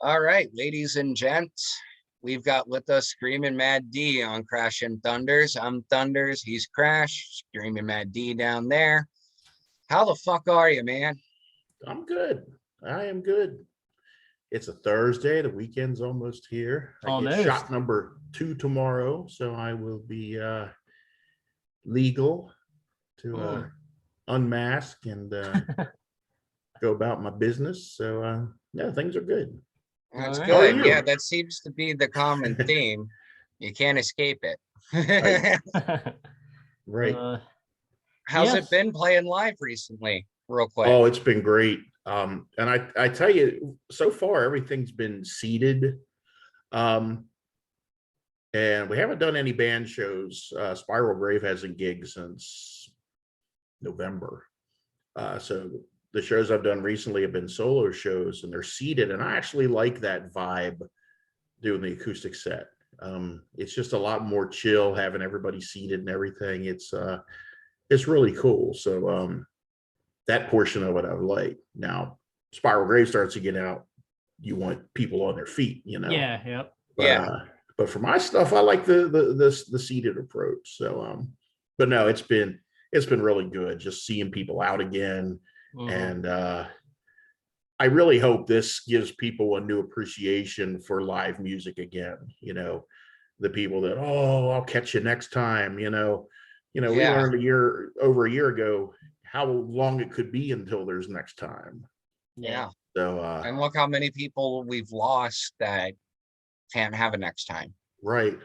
All right, ladies and gents, we've got with us Screaming Mad Dee on Krash and Thunders. I'm Thunders, he's Krash, Screaming Mad Dee down there. How the fuck are you, man? I'm good. I am good. It's a Thursday. The weekend's almost here. I get shot number 2 tomorrow, so I will be legal to unmask and go about my business. So yeah, things are good. That's How are good. you? Yeah, that seems to be the common theme. You can't escape it. Right. How's it been playing live recently, real quick? Oh, it's been great. And I tell you, so far everything's been seated. And we haven't done any band shows. Spiral Grave hasn't gigged since November. So the shows I've done recently have been solo shows, and they're seated. And I actually like that vibe doing the acoustic set. It's just a lot more chill, having everybody seated and everything. It's really cool. So that portion of it I like. Now, Spiral Grave starts to get out. You want people on their feet, Yeah, yep. But for my stuff, I like the seated approach. So but no, it's been really good just seeing people out again. And I really hope this gives people a new appreciation for live music again. The people that, I'll catch you next time. We learned over a year ago how long it could be until there's next time. Yeah. So and look how many people we've lost that can't have a next time. Right.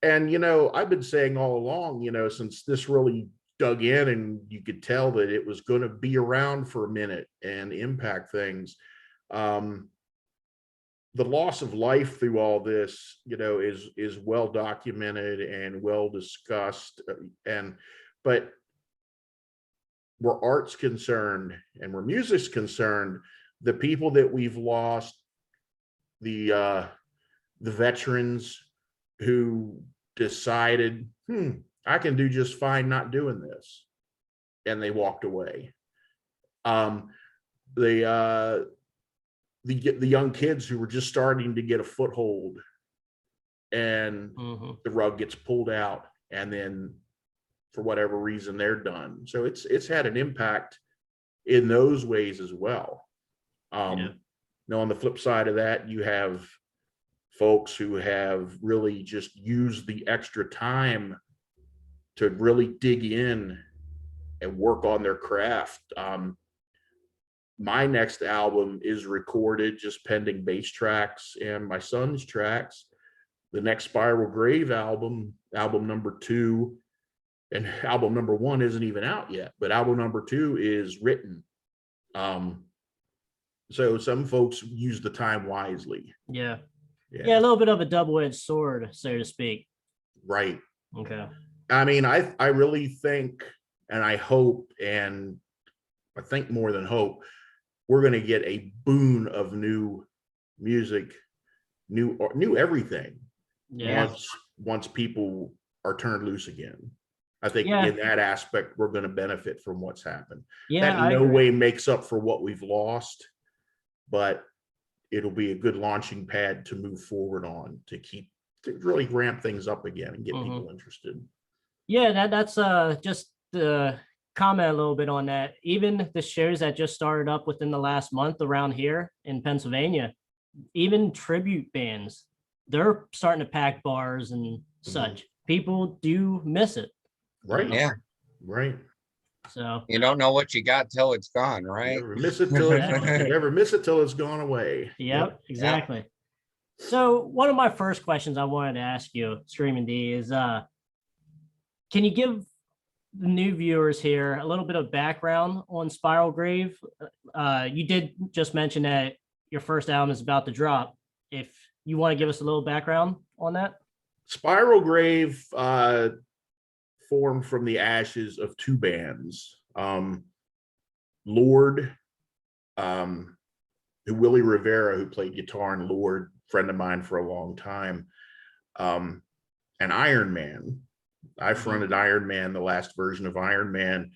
And I've been saying all along, since this really dug in and you could tell that it was going to be around for a minute and impact things. The loss of life through all this, is well documented and well discussed. But where art's concerned and where music's concerned, the people that we've lost, the veterans who decided, I can do just fine not doing this, and they walked away. The young kids who were just starting to get a foothold, and the rug gets pulled out, and then for whatever reason they're done. So it's had an impact in those ways as well. Now on the flip side of that, you have folks who have really just used the extra time to really dig in and work on their craft. My next album is recorded, just pending bass tracks and my son's tracks. The next Spiral Grave album number 2, and album number 1 isn't even out yet, but album number 2 is written. So some folks use the time wisely. Yeah, a little bit of a double-edged sword, so to speak. Right. Okay. I mean, I really think, and I hope, and I think more than hope, we're going to get a boon of new music, new everything. Yeah. Once people are turned loose again. I think in that aspect, we're going to benefit from what's happened. Yeah, that in no way makes up for what we've lost, but it'll be a good launching pad to move forward on, to really ramp things up again and get people interested. Yeah, that's just the comment a little bit on that. Even the shows that just started up within the last month around here in Pennsylvania, even tribute bands, they're starting to pack bars and such. People do miss it. Right. Yeah. Right. So you don't know what you got till it's gone, right? You never miss it till it's gone away. Yep, exactly. Yep. So one of my first questions I wanted to ask you, Screaming Dee, is can you give the new viewers here a little bit of background on Spiral Grave? You did just mention that your first album is about to drop. If you want to give us a little background on that. Spiral Grave formed from the ashes of 2 bands. Lord, Willie Rivera, who played guitar in Lord, friend of mine for a long time, and Iron Man. I fronted Iron Man, the last version of Iron Man.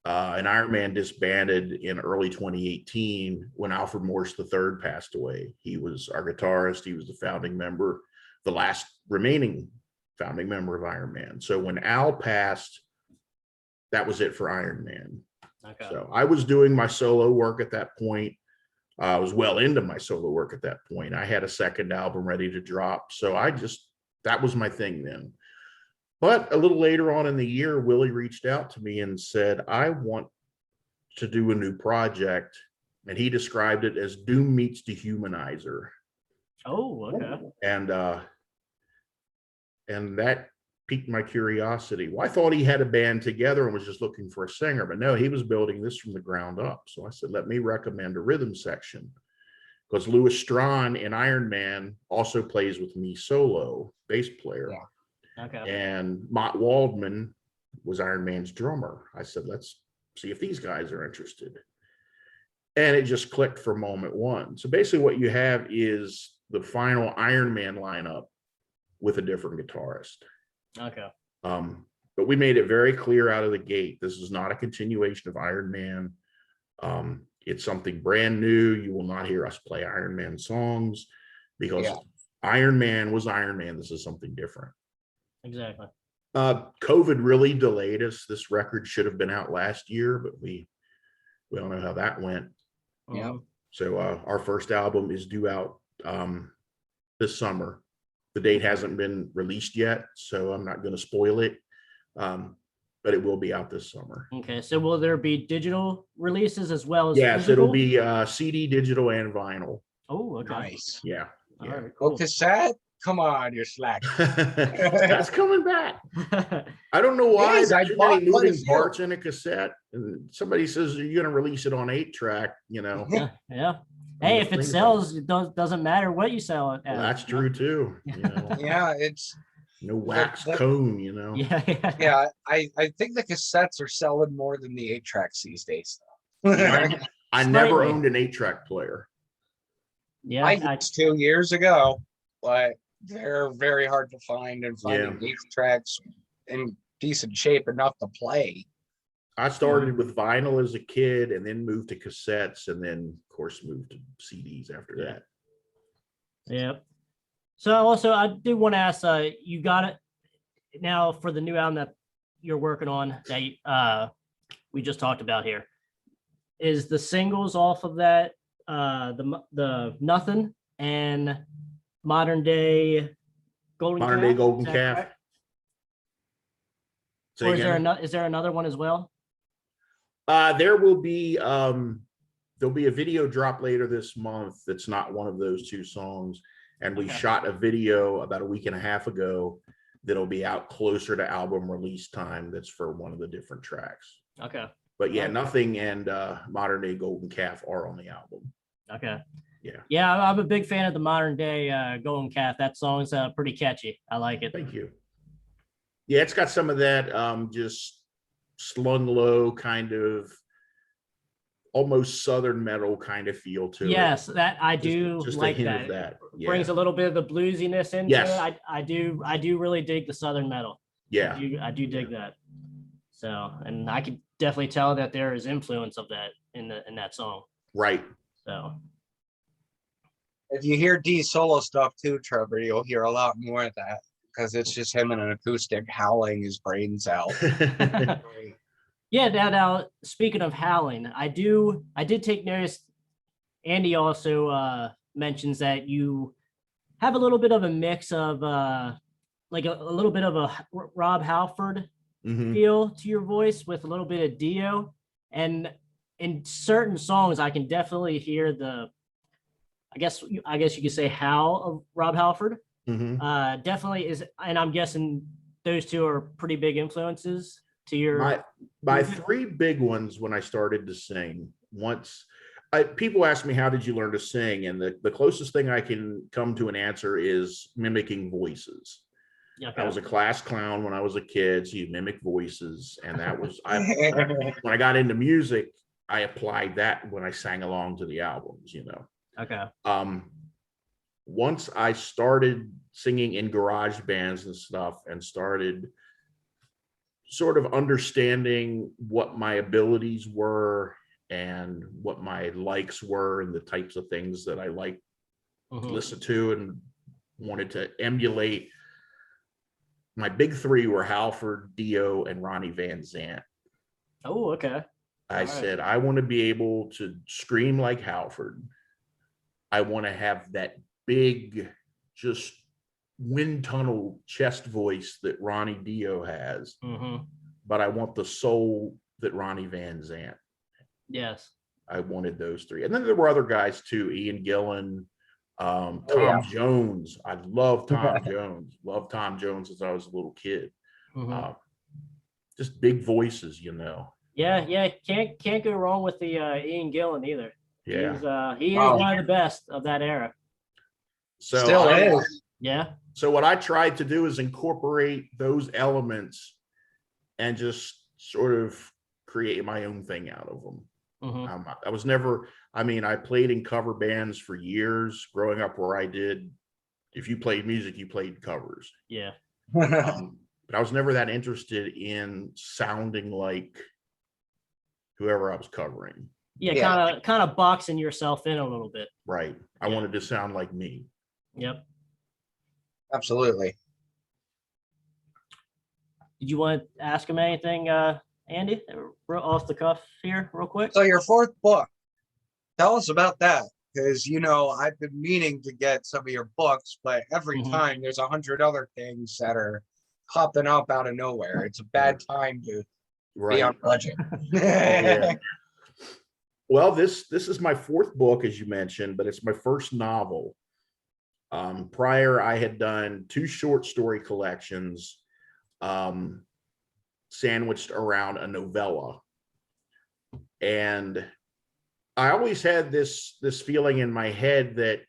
and Iron Man disbanded in early 2018 when Alfred Morse III passed away. He was our guitarist. He was the founding member, the last remaining founding member of Iron Man. So when Al passed, that was it for Iron Man. Okay. So I was doing my solo work at that point. I was well into my solo work at that point. I had a second album ready to drop. So that was my thing then. But a little later on in the year, Willie reached out to me and said, I want to do a new project. And he described it as Doom meets Dehumanizer. Oh, okay. And that piqued my curiosity. Well, I thought he had a band together and was just looking for a singer, but no, he was building this from the ground up. So I said, let me recommend a rhythm section, because Louis Strawn in Iron Man also plays with me solo, bass player. Yeah. Okay. And Mott Waldman was Iron Man's drummer. I said, let's see if these guys are interested. And it just clicked for moment one. So basically what you have is the final Iron Man lineup with a different guitarist. Okay. But we made it very clear out of the gate, this is not a continuation of Iron Man. It's something brand new. You will not hear us play Iron Man songs, because Iron Man was Iron Man. This is something different. Exactly. COVID really delayed us. This record should have been out last year, but we don't know how that went. Yeah. So our first album is due out this summer. The date hasn't been released yet, so I'm not going to spoil it, but it will be out this summer. Okay, so will there be digital releases as well as Yes, physical? it'll be CD, digital, and vinyl. Oh, okay. Nice. Yeah. All Yeah. right, Oh, cool. cassette? Come on, you're slack. That's coming back. I don't know why. Yes, I There's too bought many quite a moving few. parts in a cassette. And somebody says you're going to release it on 8-track, Yeah, yeah. Hey, if it Things sells, it doesn't matter what you sell it well, as. that's true too. You know, Yeah, it's no wax the- cone, you know. Yeah, yeah. yeah. I think the cassettes are selling more than the 8-tracks these days. I never Slightly. owned an 8-track player. Yeah, I used 2 years ago, but they're very hard to find, and finding 8-tracks in decent shape enough to play. I started with vinyl as a kid and then moved to cassettes, and then of course moved to CDs after that. yeah. So also, I do want to ask, you got it now for the new album that you're working on that we just talked about here. Is the singles off of that the Nothing and Modern Day Golden Modern Calf? Day Golden Is that Calf. correct? Say Or again? is there another one as well? There will be there'll be a video drop later this month that's not one of those two songs, and we Okay. shot a video about a week and a half ago that'll be out closer to album release time. That's for one of the different tracks. Okay. But yeah, Alright. Nothing and Modern Day Golden Calf are on the album. Okay. Yeah. Yeah, I'm a big fan of the Modern Day Golden Calf. That song's pretty catchy. I like it. Thank you. Yeah, it's got some of that just slung low kind of almost southern metal kind of feel to it. Yes, that I do Just like a hint that. of that. Yeah. Brings a little bit of the bluesiness into Yes. it. I do really dig the southern metal. Yeah. I do dig that. So, and I could definitely tell that there is influence of that in that song. Right. So, If you hear Dee solo stuff too, Trevor, you'll hear a lot more of that, because it's just him in an acoustic howling his brains out. yeah. Now, speaking of howling, I did take notice. Andy also mentions that you have a little bit of a mix of like a little bit of a Rob Halford Mhm. feel to your voice with a little bit of Dio, and in certain songs I can definitely hear the I guess you could say howl of Rob Halford. Mhm. Definitely is, and I'm guessing those two are pretty big influences to your My three big ones when I started to sing. People ask me, how did you learn to sing? And the closest thing I can come to an answer is mimicking voices. Okay. I was a class clown when I was a kid, so you mimic voices. And that was, when I got into music, I applied that when I sang along to the albums, you know. Okay. Once I started singing in garage bands and stuff and started sort of understanding what my abilities were and what my likes were and the types of things that I like to listen to and wanted to emulate. My big three were Halford, Dio, and Ronnie Van Zant. Oh, okay. I said, I want to be able to scream like Halford. I want to have that big, just wind tunnel chest voice that Ronnie Dio has, but I want the soul that Ronnie Van Zant. Yes. I wanted those three. And then there were other guys too, Ian Gillan, Tom Jones. I love Tom Jones. Loved Tom Jones since I was a little kid. Just big voices, you know. Yeah. Can't go wrong with the Ian Gillan either. Yeah. He is one of the best of that era. So Still is. Yeah. So what I tried to do is incorporate those elements and just sort of create my own thing out of them. I was never, I mean, I played in cover bands for years growing up where I did, if you played music, you played covers. Yeah. But I was never that interested in sounding like whoever I was covering. Yeah, kind of boxing yourself in a little bit. Right. I wanted to sound like me. Yep. Absolutely. Did you want to ask him anything, Andy, off the cuff here real quick? So your fourth book, tell us about that. Because, you know, I've been meaning to get some of your books, but every time there's 100 other things that are popping up out of nowhere. It's a bad time to be on budget. Well, this is my fourth book, as you mentioned, but it's my first novel. Prior, I had done 2 short story collections sandwiched around a novella. And I always had this feeling in my head that,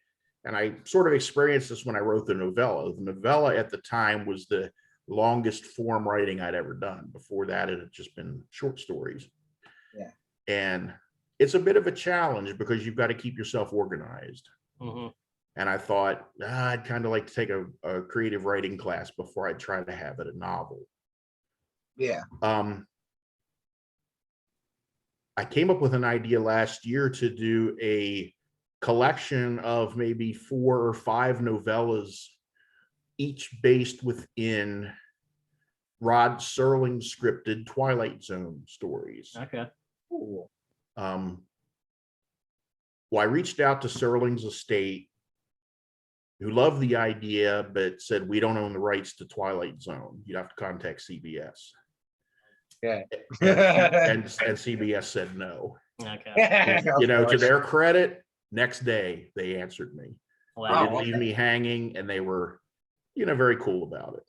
and I sort of experienced this when I wrote the novella. The novella at the time was the longest form writing I'd ever done. Before that, it had just been short stories. Yeah. And it's a bit of a challenge because you've got to keep yourself organized. And I thought, I'd kind of like to take a creative writing class before I try to have it a novel. Yeah. I came up with an idea last year to do a collection of maybe 4 or 5 novellas, each based within Rod Serling's scripted Twilight Zone stories. Okay. Cool. Well, I reached out to Serling's estate, who loved the idea, but said, we don't own the rights to Twilight Zone. You'd have to contact CBS. Yeah. And CBS said no. Okay. And, you know, to their credit, next day they answered me. Wow. They didn't leave me hanging, and they were, you know, very cool about it.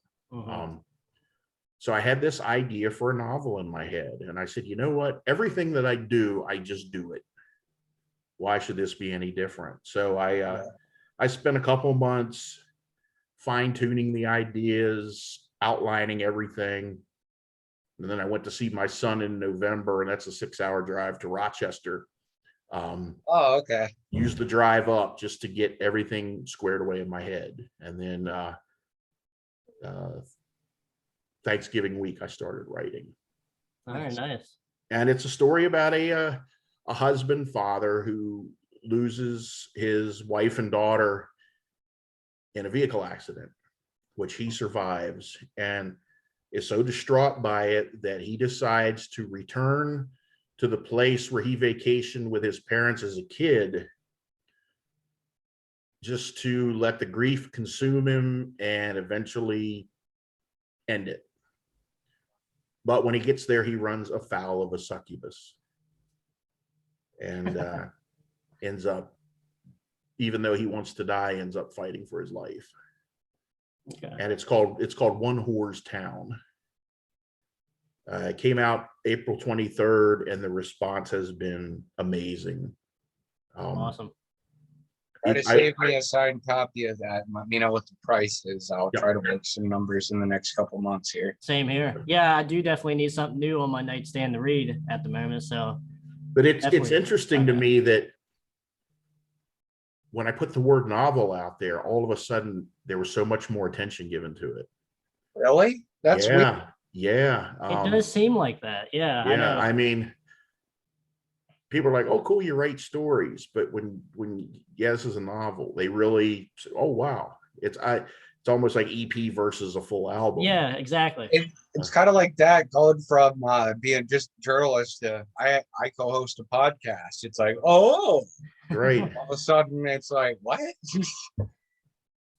So I had this idea for a novel in my head, and I said, you know what? Everything that I do, I just do it. Why should this be any different? So I spent a couple months fine-tuning the ideas, outlining everything. And then I went to see my son in November, and that's a 6-hour drive to Rochester. Okay. Used the drive up just to get everything squared away in my head. And then Thanksgiving week, I started writing. Very nice. And it's a story about a husband, father who loses his wife and daughter in a vehicle accident, which he survives, and is so distraught by it that he decides to return to the place where he vacationed with his parents as a kid, just to let the grief consume him and eventually end it. But when he gets there, he runs afoul of a succubus and ends up, even though he wants to die, ends up fighting for his life. Okay. And it's called One Whore's Town. It came out April 23rd, and the response has been amazing. Awesome. Try to save me a signed copy of that and let me know what the price is. I'll try to work some numbers in the next couple months here. Same here. Yeah, I do definitely need something new on my nightstand to read at the moment. So, but it's interesting to me that when I put the word novel out there, all of a sudden there was so much more attention given to it. Really? That's weird. Yeah. It does seem like that. Yeah, I Yeah. know. I mean, people are like, "Oh, cool, you write stories," but yeah, this is a novel. They really, oh wow, it's almost like EP versus a full album. Yeah, exactly. It's kind of like that going from being just a journalist to I co-host a podcast. It's like, oh, Right. all of a sudden it's like, what?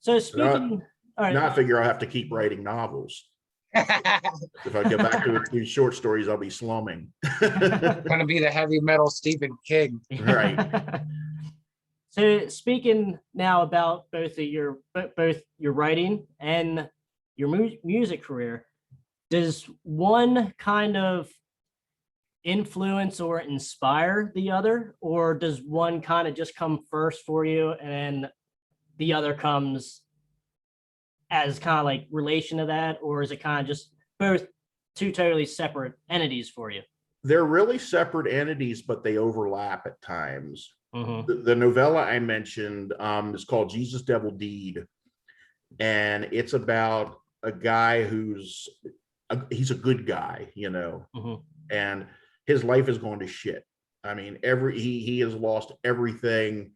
So speaking, all right, Now I figure I'll have to keep writing novels. If I get back to these short stories, I'll be slumming. Gonna be the heavy metal Stephen King. Right. So speaking now about both your writing and your music career, does one kind of influence or inspire the other, or does one kind of just come first for you and the other comes as kind of like relation to that, or is it kind of just both two totally separate entities for you? They're really separate entities, but they overlap at times. Mm-hmm. The novella I mentioned is called Jesus Devil Deed, and it's about a guy he's a good guy, Mm-hmm. and his life is going to shit. I mean, he has lost everything.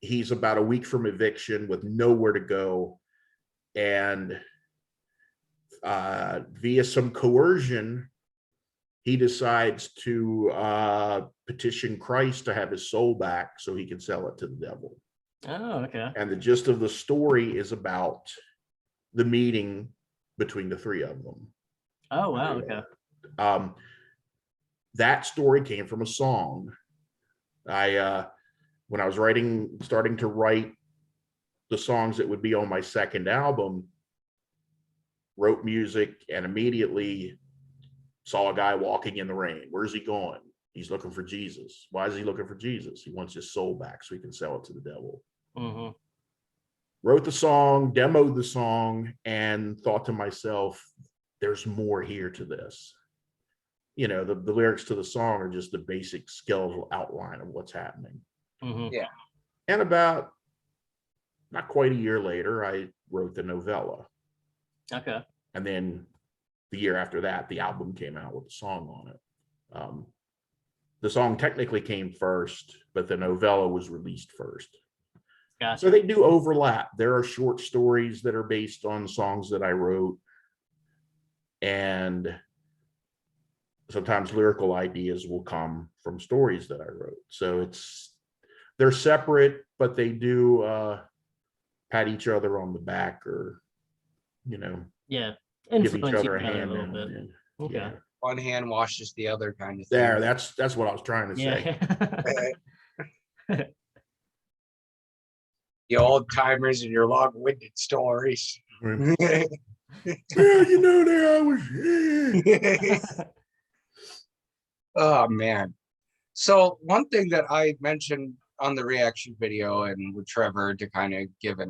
He's about a week from eviction with nowhere to go, and via some coercion, he decides to petition Christ to have his soul back so he can sell it to the devil. Oh, okay. And the gist of the story is about the meeting between the three of them. Oh, wow. Okay. That story came from a song. When I was starting to write the songs that would be on my second album, wrote music and immediately saw a guy walking in the rain. Where's he going? He's looking for Jesus. Why is he looking for Jesus? He wants his soul back so he can sell it to the devil. Mm-hmm. Wrote the song, demoed the song, and thought to myself, there's more here to this. The lyrics to the song are just the basic skeletal outline of what's happening. Mm-hmm. Yeah. And about not quite a year later, I wrote the novella. Okay. And then the year after that, the album came out with a song on it. The song technically came first, but the novella was released first. Gotcha. So they do overlap. There are short stories that are based on songs that I wrote, and sometimes lyrical ideas will come from stories that I wrote. So they're separate, but they do pat each other on the back, or Yeah. give each Influence other a each other hand a little bit. and Okay. yeah. One hand washes the other kind of thing. There, that's what I was trying to say. Yeah. The old timers and your long-winded stories. Yeah, there I was. Oh man. So one thing that I mentioned on the reaction video and with Trevor to kind of give a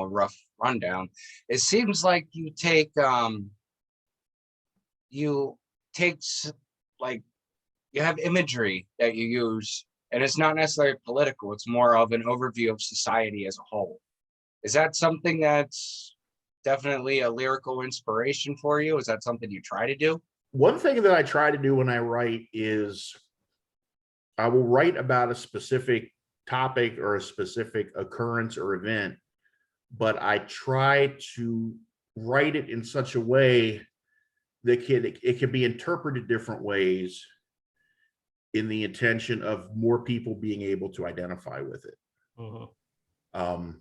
rough rundown, it seems like you take like you have imagery that you use, and it's not necessarily political, it's more of an overview of society as a whole. Is that something that's definitely a lyrical inspiration for you? Is that something you try to do? One thing that I try to do when I write is I will write about a specific topic or a specific occurrence or event, but I try to write it in such a way that it can be interpreted different ways, in the intention of more people being able to identify with it. Mm-hmm.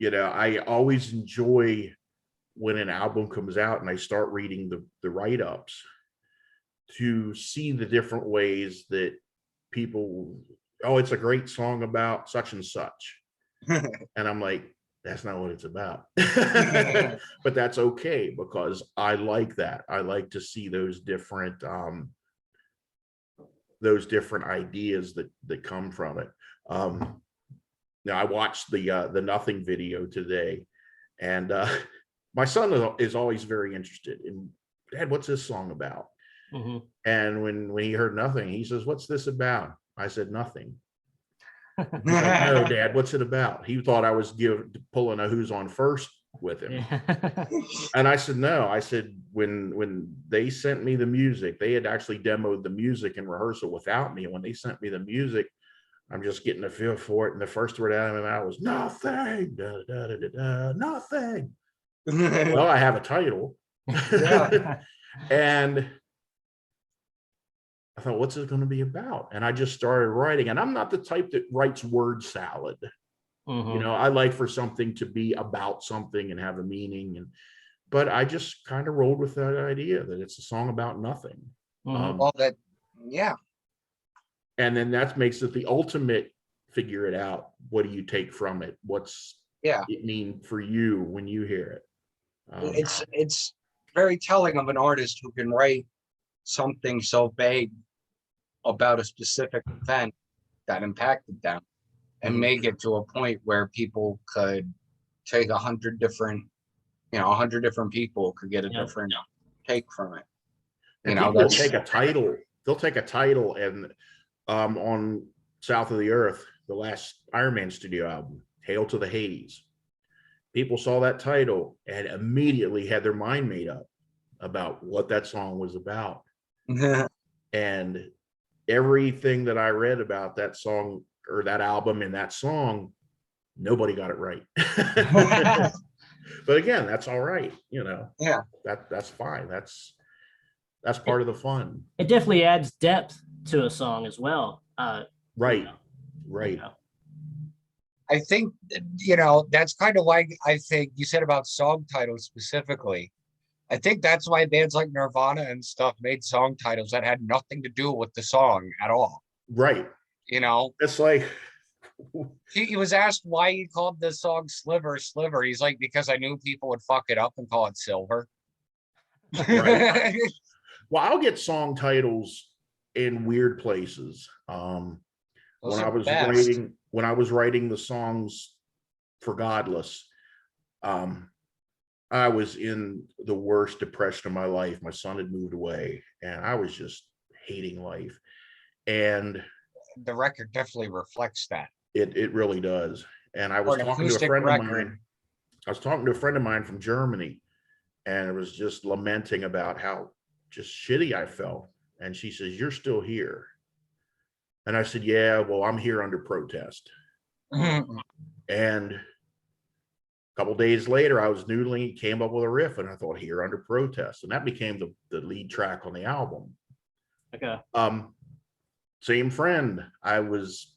I always enjoy when an album comes out and I start reading the write-ups to see the different ways that people, oh, it's a great song about such and such. And I'm like, that's not what it's about. But that's okay, because I like that. I like to see those different ideas that come from it. Now I watched the Nothing video today, and my son is always very interested in, Dad, what's this song about? Mm-hmm. And when he heard Nothing, he says, what's this about? I said, nothing. He's like, no, Dad, what's it about? He thought I was pulling a Who's on First with him. Yeah. And I said, no. I said, when they sent me the music, they had actually demoed the music in rehearsal without me. And when they sent me the music, I'm just getting a feel for it. And the first word out of my mouth was nothing, da, da, da, da, da, nothing. Well, I have a title. Yeah. And I thought, what's it going to be about? And I just started writing. And I'm not the type that writes word salad. Mhm. You know, I like for something to be about something and have a meaning. But I just kind of rolled with that idea that it's a song about nothing. Mhm. Well, that, yeah. And then that makes it the ultimate figure it out. What do you take from it? What's Yeah. it mean for you when you hear it? It's very telling of an artist who can write something so vague about a specific event that impacted them and Mhm. make it to a point where people could take 100 people could get a Yep. different take from it. And You know, people will that's take a title. They'll take a title and on South of the Earth, the last Iron Man studio album, Hail to the Haze. People saw that title and immediately had their mind made up about what that song was about. And everything that I read about that song or that album and that song, nobody got it right. But again, that's all right. You know, yeah. that's fine. That's part of the fun. It definitely adds depth to a song as well. Right. You know, Right. you know. I think, that's kind of why I think you said about song titles specifically. I think that's why bands like Nirvana and stuff made song titles that had nothing to do with the song at all. Right. You know, It's like he was asked why he called the song Sliver Sliver. He's like, because I knew people would fuck it up and call it Silver. Right. Well, I'll get song titles in weird places. Those When are I was writing the songs for Godless, I was in the worst depression of my life. My son had moved away and I was just hating life. And the record definitely reflects that. it really does. And I was Or an talking to a acoustic friend of record. mine. I was talking to a friend of mine from Germany, and it was just lamenting about how just shitty I felt. And she says, "You're still here." And I said, "Yeah, well, I'm here under protest." And a couple days later, I was noodling, came up with a riff, and I thought, "Here under protest," and that became the lead track on the album. Okay. Same friend. I was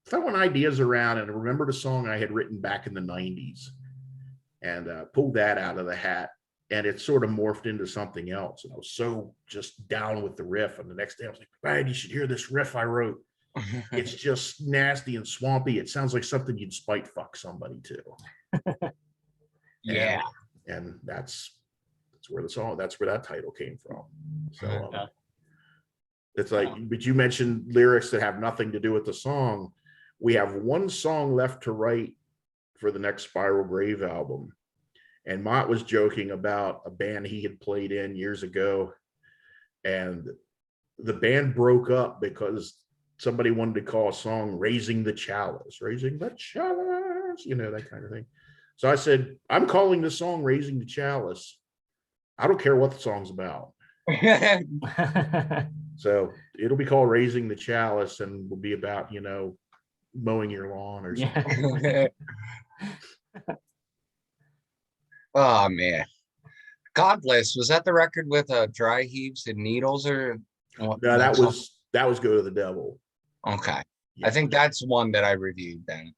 throwing ideas around and I remembered a song I had written back in the 90s and pulled that out of the hat. And it sort of morphed into something else. And I was so just down with the riff. And the next day I was like, "Brad, you should hear this riff I wrote. It's just nasty and swampy. It sounds like something you'd spite fuck somebody to." Yeah. And that's where that title came from. So it's like, but you mentioned lyrics that have nothing to do with the song. We have one song left to write for the next Spiral Grave album. And Mott was joking about a band he had played in years ago. And the band broke up because somebody wanted to call a song Raising the Chalice, Raising the Chalice, that kind of thing. So I said, "I'm calling the song Raising the Chalice. I don't care what the song's about." So it'll be called Raising the Chalice and will be about, mowing your lawn or something. Yeah. Oh man. Godless, was that the record with Dry Heaves and Needles or what? No, that was Go to the Devil. Okay. Yeah. I think that's one that I reviewed then.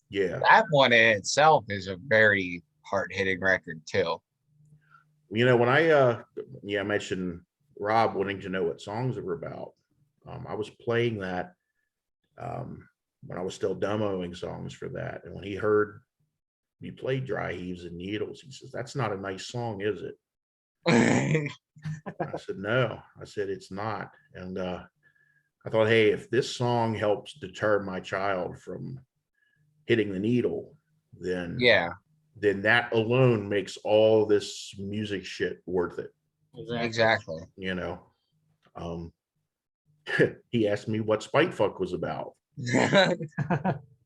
Yeah. That one in itself is a very hard-hitting record too. When I mentioned Rob wanting to know what songs they were about. I was playing that when I was still demoing songs for that. And when he heard me play Dry Heaves and Needles, he says, "That's not a nice song, is it?" I said, "No." I said, "It's not." And I thought, hey, if this song helps deter my child from hitting the needle, then that alone makes all this music shit worth it. Exactly. He asked me what Spitefuck was about.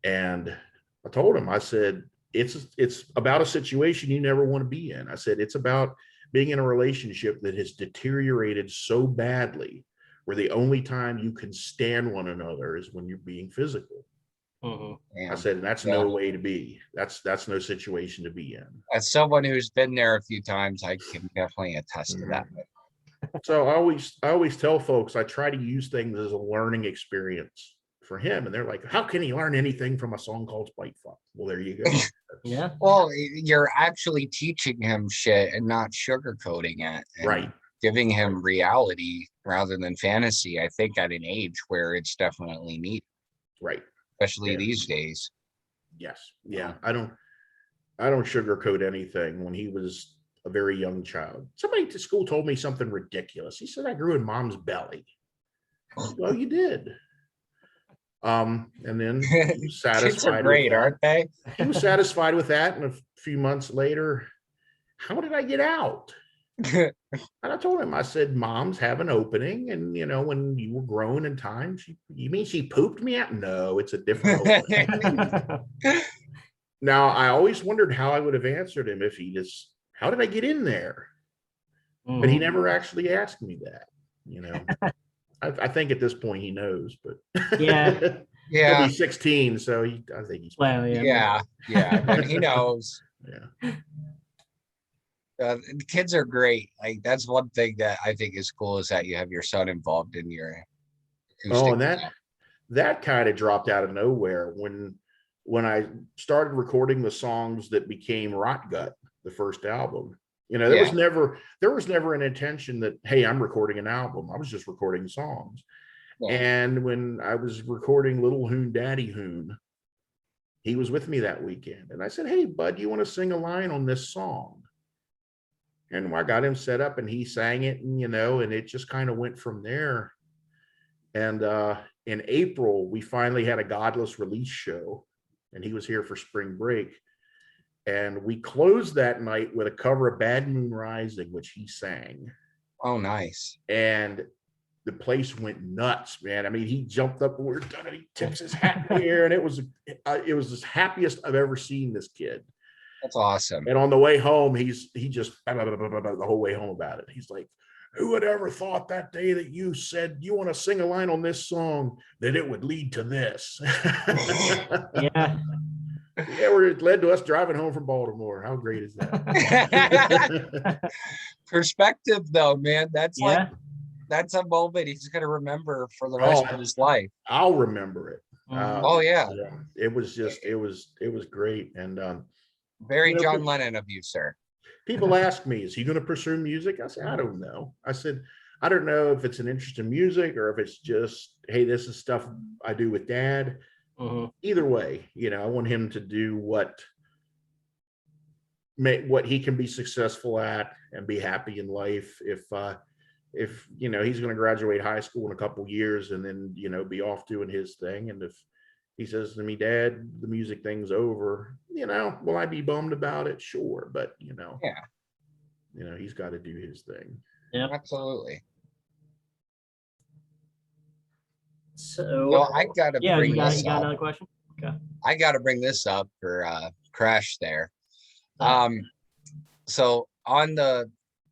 And I told him, I said, it's about a situation you never want to be in. I said, it's about being in a relationship that has deteriorated so badly where the only time you can stand one another is when you're being physical. I said, and that's no way to be. That's no situation to be in. As someone who's been there a few times, I can definitely attest to that. So I always tell folks I try to use things as a learning experience for him, and they're like, how can he learn anything from a song called Spite Fuck? Well, there you go. Yeah. Well, you're actually teaching him shit and not sugarcoating it, and Right. giving him reality rather than fantasy. I think at an age where it's definitely needed, Right. especially these days. Yes. Yeah. I don't sugarcoat anything. When he was a very young child, somebody at school told me something ridiculous. He said, I grew in mom's belly. Well, you did. And then he was satisfied. Kids are great, aren't they? He was satisfied with that. And a few months later, how did I get out? And I told him, I said, mom's have an opening. And, you know, when you were grown in time, you mean she pooped me out? No, it's a different opening. Now, I always wondered how I would have answered him if he just, how did I get in there? But he never actually asked me that, you know. I think at this point he knows, but Yeah. He'll be 16, so I think he's yeah, and he knows. Yeah. The kids are great. Like, that's one thing that I think is cool, is that you have your son involved in your acoustic. Oh, and that kind of dropped out of nowhere when I started recording the songs that became Rot Gut, the first album. You know, there was never an intention that, hey, I'm recording an album. I was just recording songs. Yeah. And when I was recording Little Hoon Daddy Hoon, he was with me that weekend. And I said, hey, bud, you want to sing a line on this song? And I got him set up and he sang it, and, you know, and it just kind of went from there. And in April, we finally had a Godless release show, and he was here for spring break. And we closed that night with a cover of Bad Moon Rising, which he sang. Oh, nice. And the place went nuts, man. I mean, he jumped up and we were done, and he tips his hat in the air, and it was the happiest I've ever seen this kid. That's awesome. And on the way home, he just the whole way home about it. He's like, who would ever thought that day that you said you want to sing a line on this song that it would lead to this? Yeah. Yeah, it led to us driving home from Baltimore. How great is that? Perspective, though, man. That's a moment he's going to remember for the rest of his life. I'll remember it. Yeah. It was great. And very John Lennon of you, sir. People ask me, is he going to pursue music? I said, I don't know. I said, I don't know if it's an interest in music or if it's just, hey, this is stuff I do with Dad. Either way, you know, I want him to do what he can be successful at and be happy in life. If you know, he's going to graduate high school in a couple years and then, you know, be off doing his thing. And if he says to me, Dad, the music thing's over, you know, will I be bummed about it? Sure. But, you know, he's got to do his thing. Yeah, absolutely. So I gotta bring you this got up. another question? Okay. I gotta bring this up for Krash there. So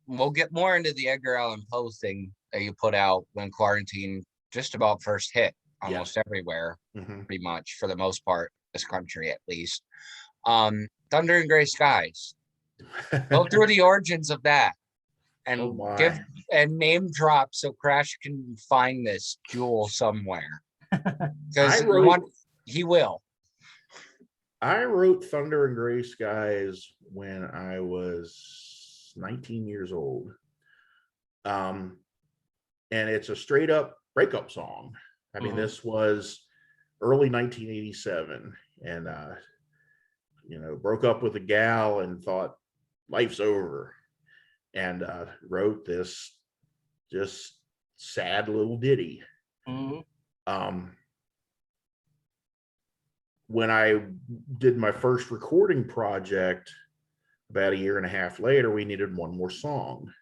we'll get more into the Edgar Allan Poe thing that you put out when quarantine just about first hit almost everywhere, pretty much, for the most part, this country at least. Thunder and Gray Skies. Go through the origins of that and give and name drop so Krash can find this jewel somewhere. Because he will. I wrote Thunder and Gray Skies when I was 19 years old. And it's a straight up breakup song. I mean, this was early 1987, and you know, broke up with a gal and thought life's over, and wrote this just sad little ditty. When I did my first recording project about a year and a half later, we needed one more song.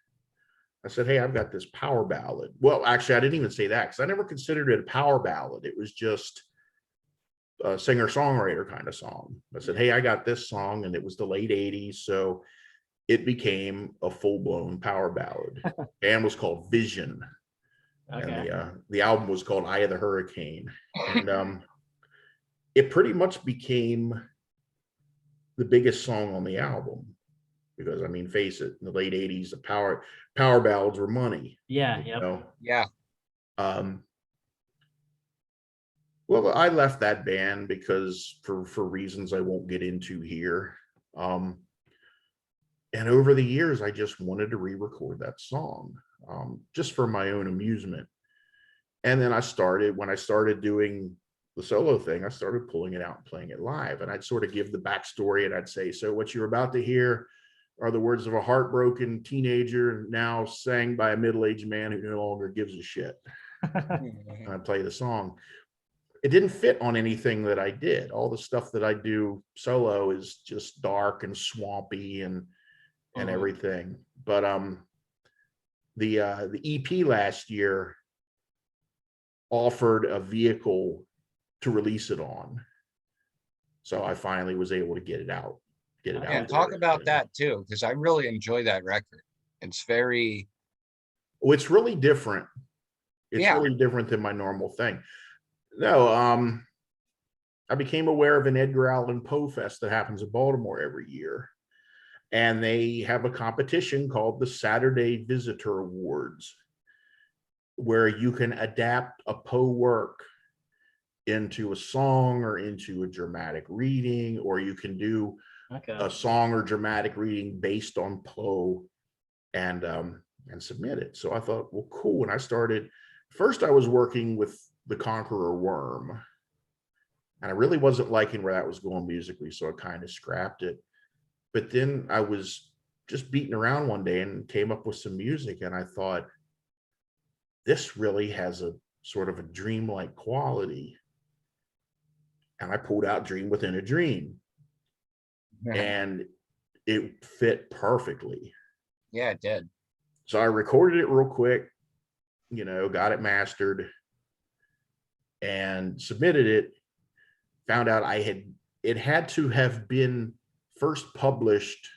I said, hey, I've got this power ballad. Well, actually, I didn't even say that because I never considered it a power ballad. It was just a singer-songwriter kind of song. I said, hey, I got this song, and it was the late 80s, so it became a full-blown power ballad. The band was called Vision, Okay. and the album was called Eye of the Hurricane. And it pretty much became the biggest song on the album, because I mean, face it, in the late 80s, the power ballads were money. Yeah. You Yep. know? Yeah. Well, I left that band because for reasons I won't get into here. And over the years, I just wanted to re-record that song, just for my own amusement. And then when I started doing the solo thing, I started pulling it out and playing it live. And I'd sort of give the backstory, and I'd say, so what you're about to hear are the words of a heartbroken teenager, now sang by a middle-aged man who no longer gives a shit. And I play the song. It didn't fit on anything that I did. All the stuff that I do solo is just dark and swampy and everything. But the EP last year offered a vehicle to release it on, so I finally was able to get it out. Yeah, talk about that too, because I really enjoy that record. It's very. Oh, it's really different. It's really different than my normal thing. No, I became aware of an Edgar Allan Poe Fest that happens in Baltimore every year. And they have a competition called the Saturday Visitor Awards, where you can adapt a Poe work into a song or into a dramatic reading, or you can do a song or dramatic reading based on Poe and submit it. So I thought, well, cool. And I started, first I was working with The Conqueror Worm, and I really wasn't liking where that was going musically, so I kind of scrapped it. But then I was just beating around one day and came up with some music, and I thought, this really has a sort of a dreamlike quality. And I pulled out Dream Within a Dream, and it fit perfectly. Yeah, it did. So I recorded it real quick, got it mastered and submitted it. Found out it had to have been first published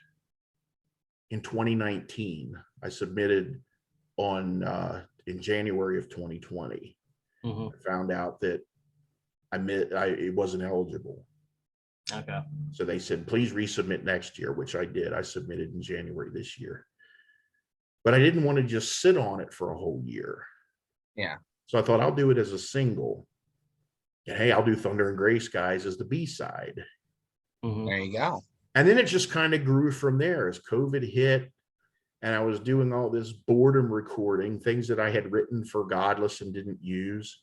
in 2019. I submitted in January of 2020. I found out that it wasn't eligible. Okay. So they said, please resubmit next year, which I did. I submitted in January this year. But I didn't want to just sit on it for a whole year. Yeah. So I thought, I'll do it as a single. And hey, I'll do Thunder and Gray Skies as the B-side. There you go. And then it just kind of grew from there as COVID hit. And I was doing all this boredom recording, things that I had written for Godless and didn't use,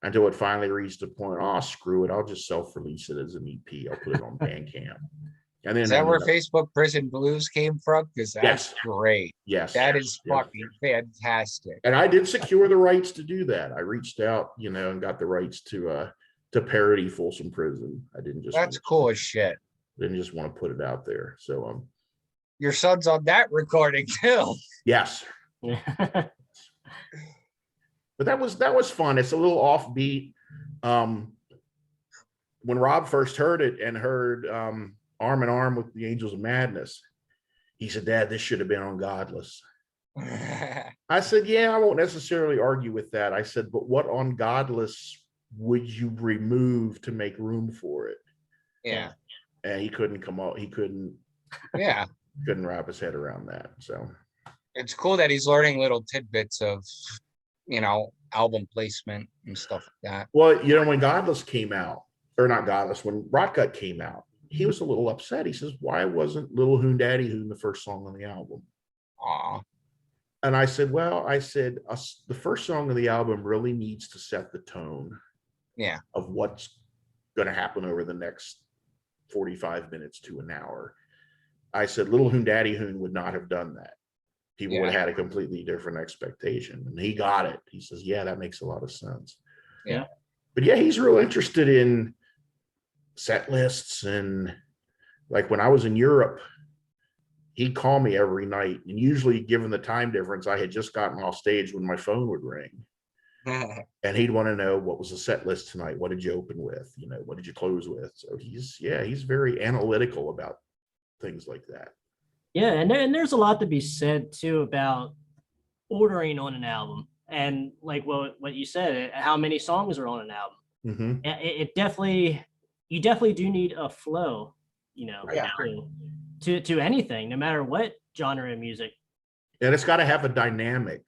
until it finally reached the point, oh, screw it, I'll just self-release it as an EP. I'll put it on Bandcamp. And then Is that where Facebook Prison Blues came from? Because that's great. Yes. That is fucking fantastic. And I did secure the rights to do that. I reached out, and got the rights to parody Folsom Prison. I didn't just. That's cool as shit. Didn't just want to put it out there. So your son's on that recording too. Yes. But that was fun. It's a little offbeat. When Rob first heard it and heard Arm in Arm with the Angels of Madness, he said, Dad, this should have been on Godless. I said, yeah, I won't necessarily argue with that. I said, but what on Godless would you remove to make room for it? Yeah. And he couldn't come out. He couldn't wrap his head around that. So it's cool that he's learning little tidbits of, album placement and stuff like that. Well, when Godless came out, or not Godless, when Rotgut came out, he was a little upset. He says, why wasn't Little Hoon Daddy Hoon the first song on the album? Aw. And I said, the first song of the album really needs to set the tone of what's going to happen over the next 45 minutes to an hour. I said, Little Hoon Daddy Hoon would not have done that. People would have had a completely different expectation. And he got it. He says, yeah, that makes a lot of sense. Yeah. But yeah, he's real interested in set lists. And like when I was in Europe, he'd call me every night. And usually, given the time difference, I had just gotten off stage when my phone would ring. and he'd want to know what was the set list tonight. What did you open with? What did you close with? So he's very analytical about things like that. Yeah, and there's a lot to be said too about ordering on an album, and like what you said, how many songs are on an album. Mm-hmm. It definitely, you definitely do need a flow, Yeah. to anything, no matter what genre of music. And it's got to have a dynamic.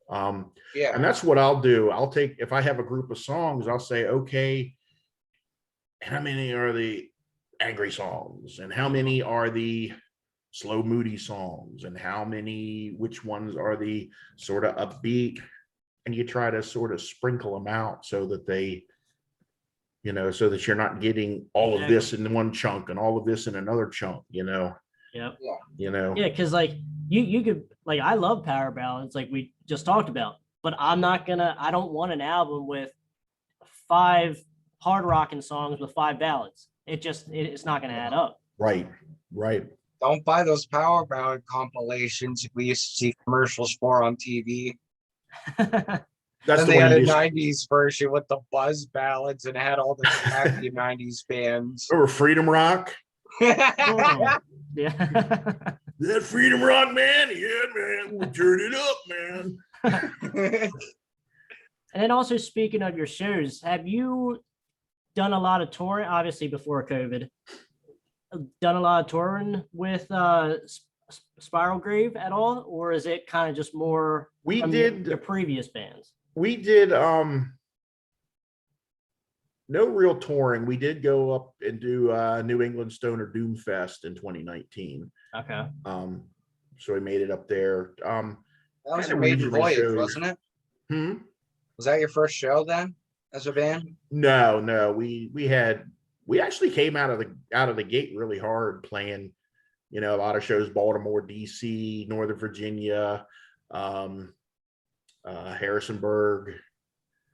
Yeah. And that's what I'll do. If I have a group of songs, I'll say, okay, how many are the angry songs? And how many are the slow, moody songs? And which ones are the sort of upbeat? And you try to sort of sprinkle them out so that they, so that you're not getting all of this in one chunk and all of this in another chunk, Yep. Yeah, because like you could, like, I love power ballads like we just talked about, but I don't want an album with 5 hard rocking songs with 5 ballads. It's not gonna add up. Right. Don't buy those power ballad compilations we used to see commercials for on TV. That's And the they had way a you 90s version with the buzz ballads and had all the crappy 90s bands. Remember Freedom Rock? Oh, yeah. That Freedom Rock, man. Yeah, man. We'll turn it up, man. And then also, speaking of your shows, have you done a lot of touring? Obviously, before COVID, done a lot of touring with Spiral Grave at all, or is it kind of just more We from did your previous bands? We did no real touring. We did go up and do New England Stoner Doom Fest in 2019. Okay. So we made it up there. That was Kinda your maiden regional voyage, shows. wasn't it? Hmm? Was that your first show then, as a band? No. We actually came out of the gate really hard, playing, a lot of shows: Baltimore, DC, Northern Virginia, Harrisonburg,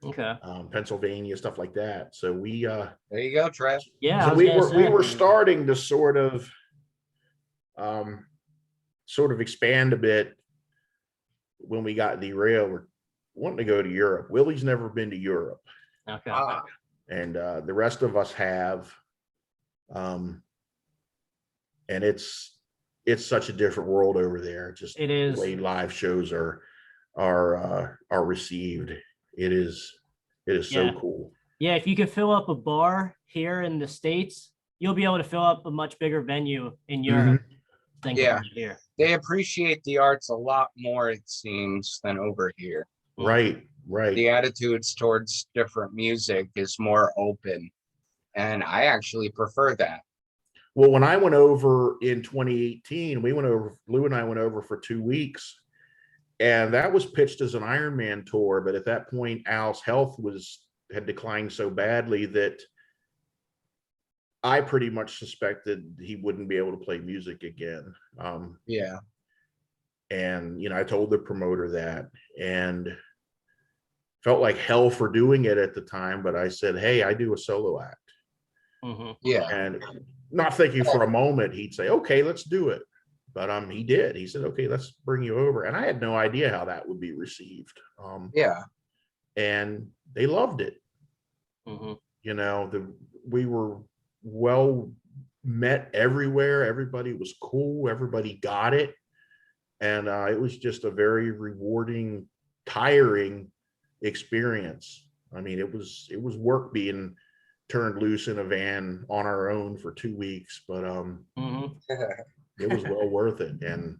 Okay. Pennsylvania, stuff like that. So we There you go, Trev. Yeah. so I was we gonna were we say. were starting to sort of expand a bit when we got derailed. We're wanting to go to Europe. Willie's never been to Europe, Okay. and the rest of us have. And it's such a different world over there. Just It is. the way live shows are received. It is so Yeah. cool. Yeah, if you could fill up a bar here in the States, you'll be able to fill up a much bigger venue in Europe than Yeah. here. They appreciate the arts a lot more, it seems, than over here. Right. The attitudes towards different music is more open, and I actually prefer that. Well, when I went over in 2018, Lou and I went over for 2 weeks, and that was pitched as an Ironman tour. But at that point, Al's health had declined so badly that I pretty much suspected he wouldn't be able to play music again. Yeah. And, I told the promoter that, and felt like hell for doing it at the time. But I said, hey, I do a solo act. Yeah. And not thinking for a moment he'd say, okay, let's do it. But he did. He said, okay, let's bring you over. And I had no idea how that would be received. Yeah. And they loved it. We were well met everywhere. Everybody was cool. Everybody got it. And it was just a very rewarding, tiring experience. I mean, it was work being turned loose in a van on our own for 2 weeks, but it was well worth it. And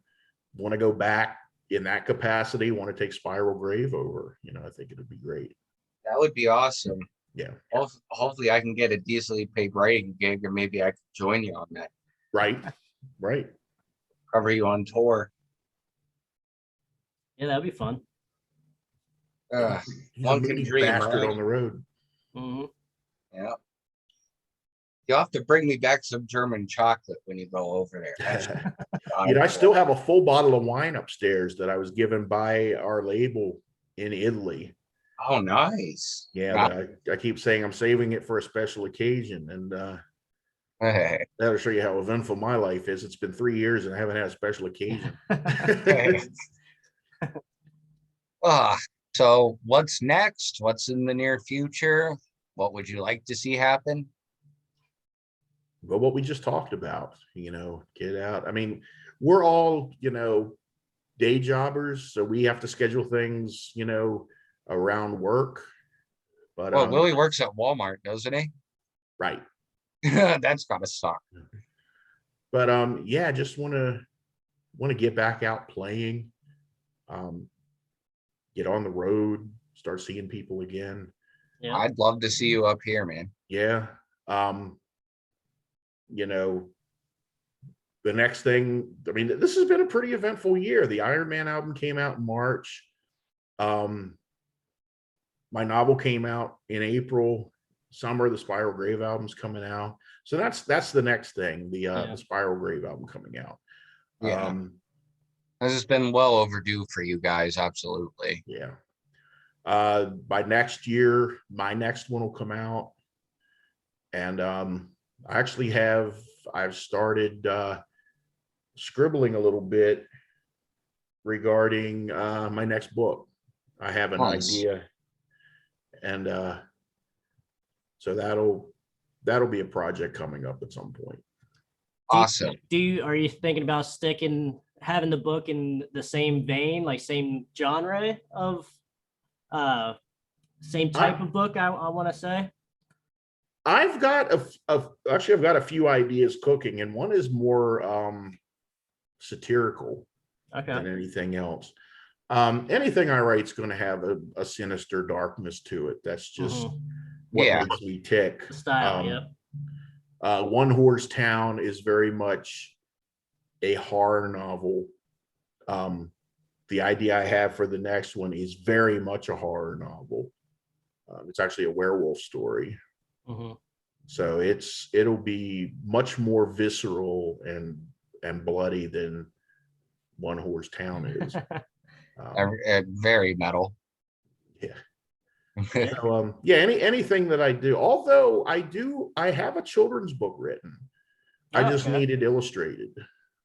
want to go back in that capacity, want to take Spiral Grave over. I think it would be great. That would be awesome. Yeah. Hopefully I can get a decently paid writing gig, or maybe I could join you on that. Right. Cover you on tour. Yeah, that'd be fun. He's One a can moody dream, bastard right? on the road. Yeah. You'll have to bring me back some German chocolate when you go over there. I still have a full bottle of wine upstairs that I was given by our label in Italy. Oh, nice. Yeah, I keep saying I'm saving it for a special occasion, and Hey. that'll show you how eventful my life is. It's been 3 years and I haven't had a special occasion. So what's next? What's in the near future? What would you like to see happen? Well, what we just talked about, get out. I mean, we're all, day jobbers, so we have to schedule things, around work. But Well, Willie works at Walmart, doesn't he? right. That's gotta suck. But yeah, just want to get back out playing, get on the road, start seeing people again. Yeah. I'd love to see you up here, man. Yeah. The next thing, I mean, this has been a pretty eventful year. The Iron Man album came out in March. My novel came out in April. Summer, the Spiral Grave album's coming out. So that's the next thing, the Spiral Grave album coming out. Yeah. This has been well overdue for you guys, absolutely. Yeah. By next year, my next one will come out. And I've started scribbling a little bit regarding my next book. I have an idea, and so that'll be a project coming up at some point. Awesome. Are you thinking about having the book in the same vein, like same genre of same type of book, I want to say? I've got I've got a few ideas cooking, and one is more satirical than anything else. Anything I write is going to have a sinister darkness to it. That's just what makes me tick. The style, One Horse Town is very much a horror novel. The idea I have for the next one is very much a horror novel. It's actually a werewolf story. So it'll be much more visceral and bloody than One Horse Town is. Very metal. Yeah. So, anything that I do, although I have a children's book written. I just need it illustrated.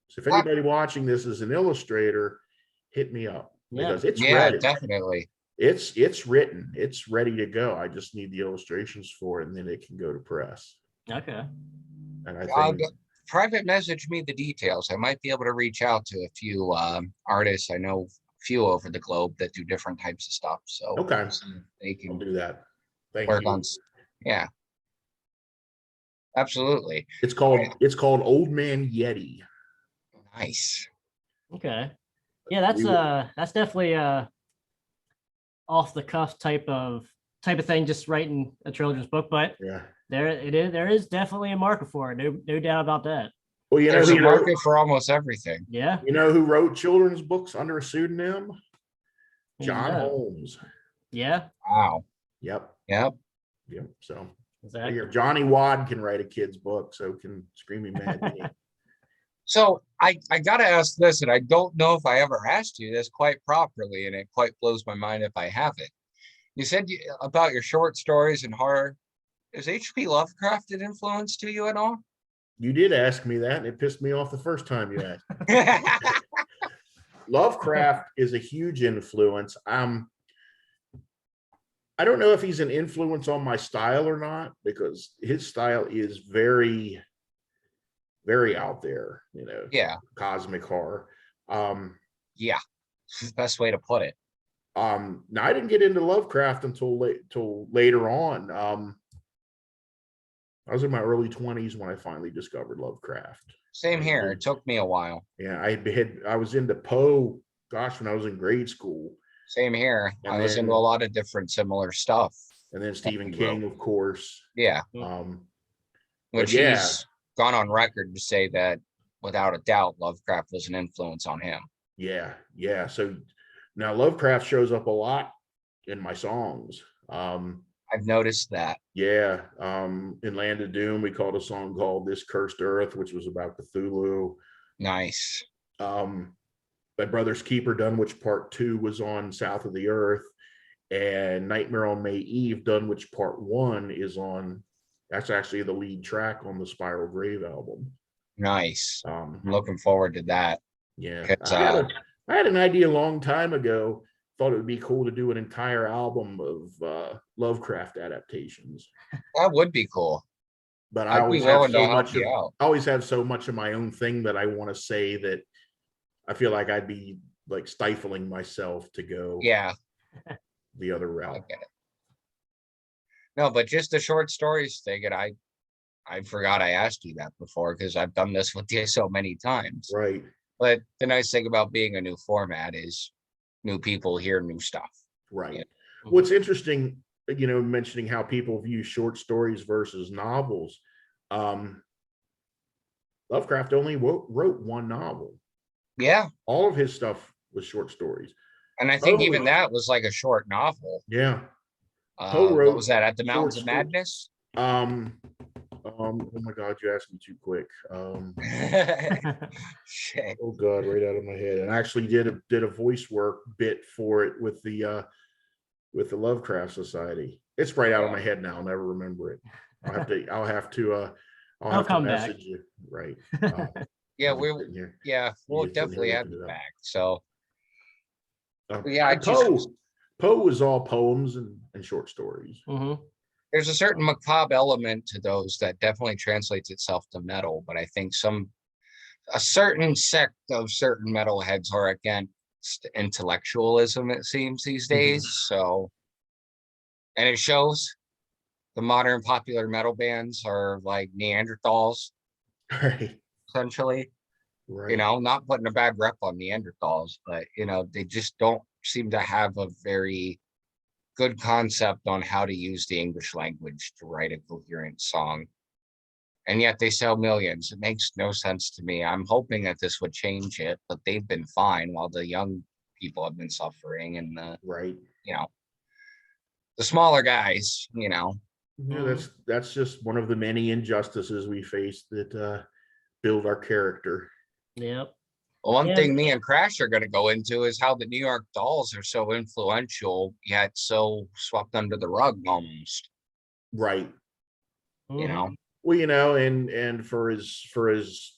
So if anybody watching this is an illustrator, hit me up, because it's ready. Definitely. It's written, it's ready to go. I just need the illustrations for it, and then it can go to press. Okay. And I think private message me the details. I might be able to reach out to a few artists. I know a few over the globe that do different types of stuff. So they can I'll do that. Thank work you. on. Yeah, absolutely. It's called Old Man Yeti. Nice. Okay. Yeah, that's definitely off the cuff type of thing, just writing a children's book, but there is definitely a market for it. No doubt about that. Well, there's a market for almost everything. Yeah. You know who wrote children's books under a pseudonym? John Holmes. Yeah. Wow. Yep. So exactly. Johnny Wad can write a kid's book, so can Screaming Mad Dee. So I gotta ask this, and I don't know if I ever asked you this quite properly, and it quite blows my mind if I haven't. You said about your short stories and horror. Is H.P. Lovecraft an influence to you at all? You did ask me that, and it pissed me off the first time you asked. Lovecraft is a huge influence. I don't know if he's an influence on my style or not, because his style is very, very out there, cosmic horror. Yeah, best way to put it. Now I didn't get into Lovecraft until later on. I was in my early 20s when I finally discovered Lovecraft. Same here. It took me a while. Yeah, I was into Poe, when I was in grade school. Same here. I was into a lot of different similar stuff. And then Stephen King, of course. Yeah. Which he's gone on record to say that without a doubt, Lovecraft was an influence on him. Yeah. So now Lovecraft shows up a lot in my songs. I've noticed that. Yeah. In Land of Doom, we called a song called This Cursed Earth, which was about Cthulhu. Nice. My Brother's Keeper, Dunwich Part 2 was on South of the Earth, and Nightmare on May Eve, Dunwich Part 1 is on, that's actually the lead track on the Spiral Grave album. Nice. I'm looking forward to that. Yeah. I had an idea a long time ago thought it would be cool to do an entire album of Lovecraft adaptations. That would be cool. But I I'd be always have willing to so help much you out. I always have so much of my own thing that I want to say that I feel like I'd be like stifling myself to go Yeah, the other I route. get it. No, but just the short stories thing, and I forgot I asked you that before because I've done this with you so many times. Right. But the nice thing about being a new format is new people hear new stuff. Right. Yeah. What's interesting, mentioning how people view short stories versus novels. Lovecraft only wrote one novel. Yeah. All of his stuff was short stories. And I think even that was like a short novel. Yeah. What was that? At the Mountains of short Madness? Oh my God, you asked me too quick. Shit. Oh God, right out of my head. And I actually did a voice work bit for it with the Lovecraft Society. It's right out of my head now. I'll never remember it. I'll have to back. message you. Right. Yeah, we'll Just sitting definitely here have looking you it up. back. So And Poe is all poems and short stories. Mhm. there's a certain macabre element to those that definitely translates itself to metal, but I think a certain sect of certain metalheads are against intellectualism, it seems, these days. So, and it shows. The modern popular metal bands are like Neanderthals, Right. essentially. Right. Not putting a bad rep on Neanderthals, but they just don't seem to have a very good concept on how to use the English language to write a coherent song. And yet they sell millions. It makes no sense to me. I'm hoping that this would change it, but they've been fine while the young people have been suffering, and Right. the smaller guys, Yeah, that's just one of the many injustices we face that build our character. Yep. One thing me and Krash are going to go into is how the New York Dolls are so influential, yet so swept under the rug almost. Right. Mhm. Well, and for as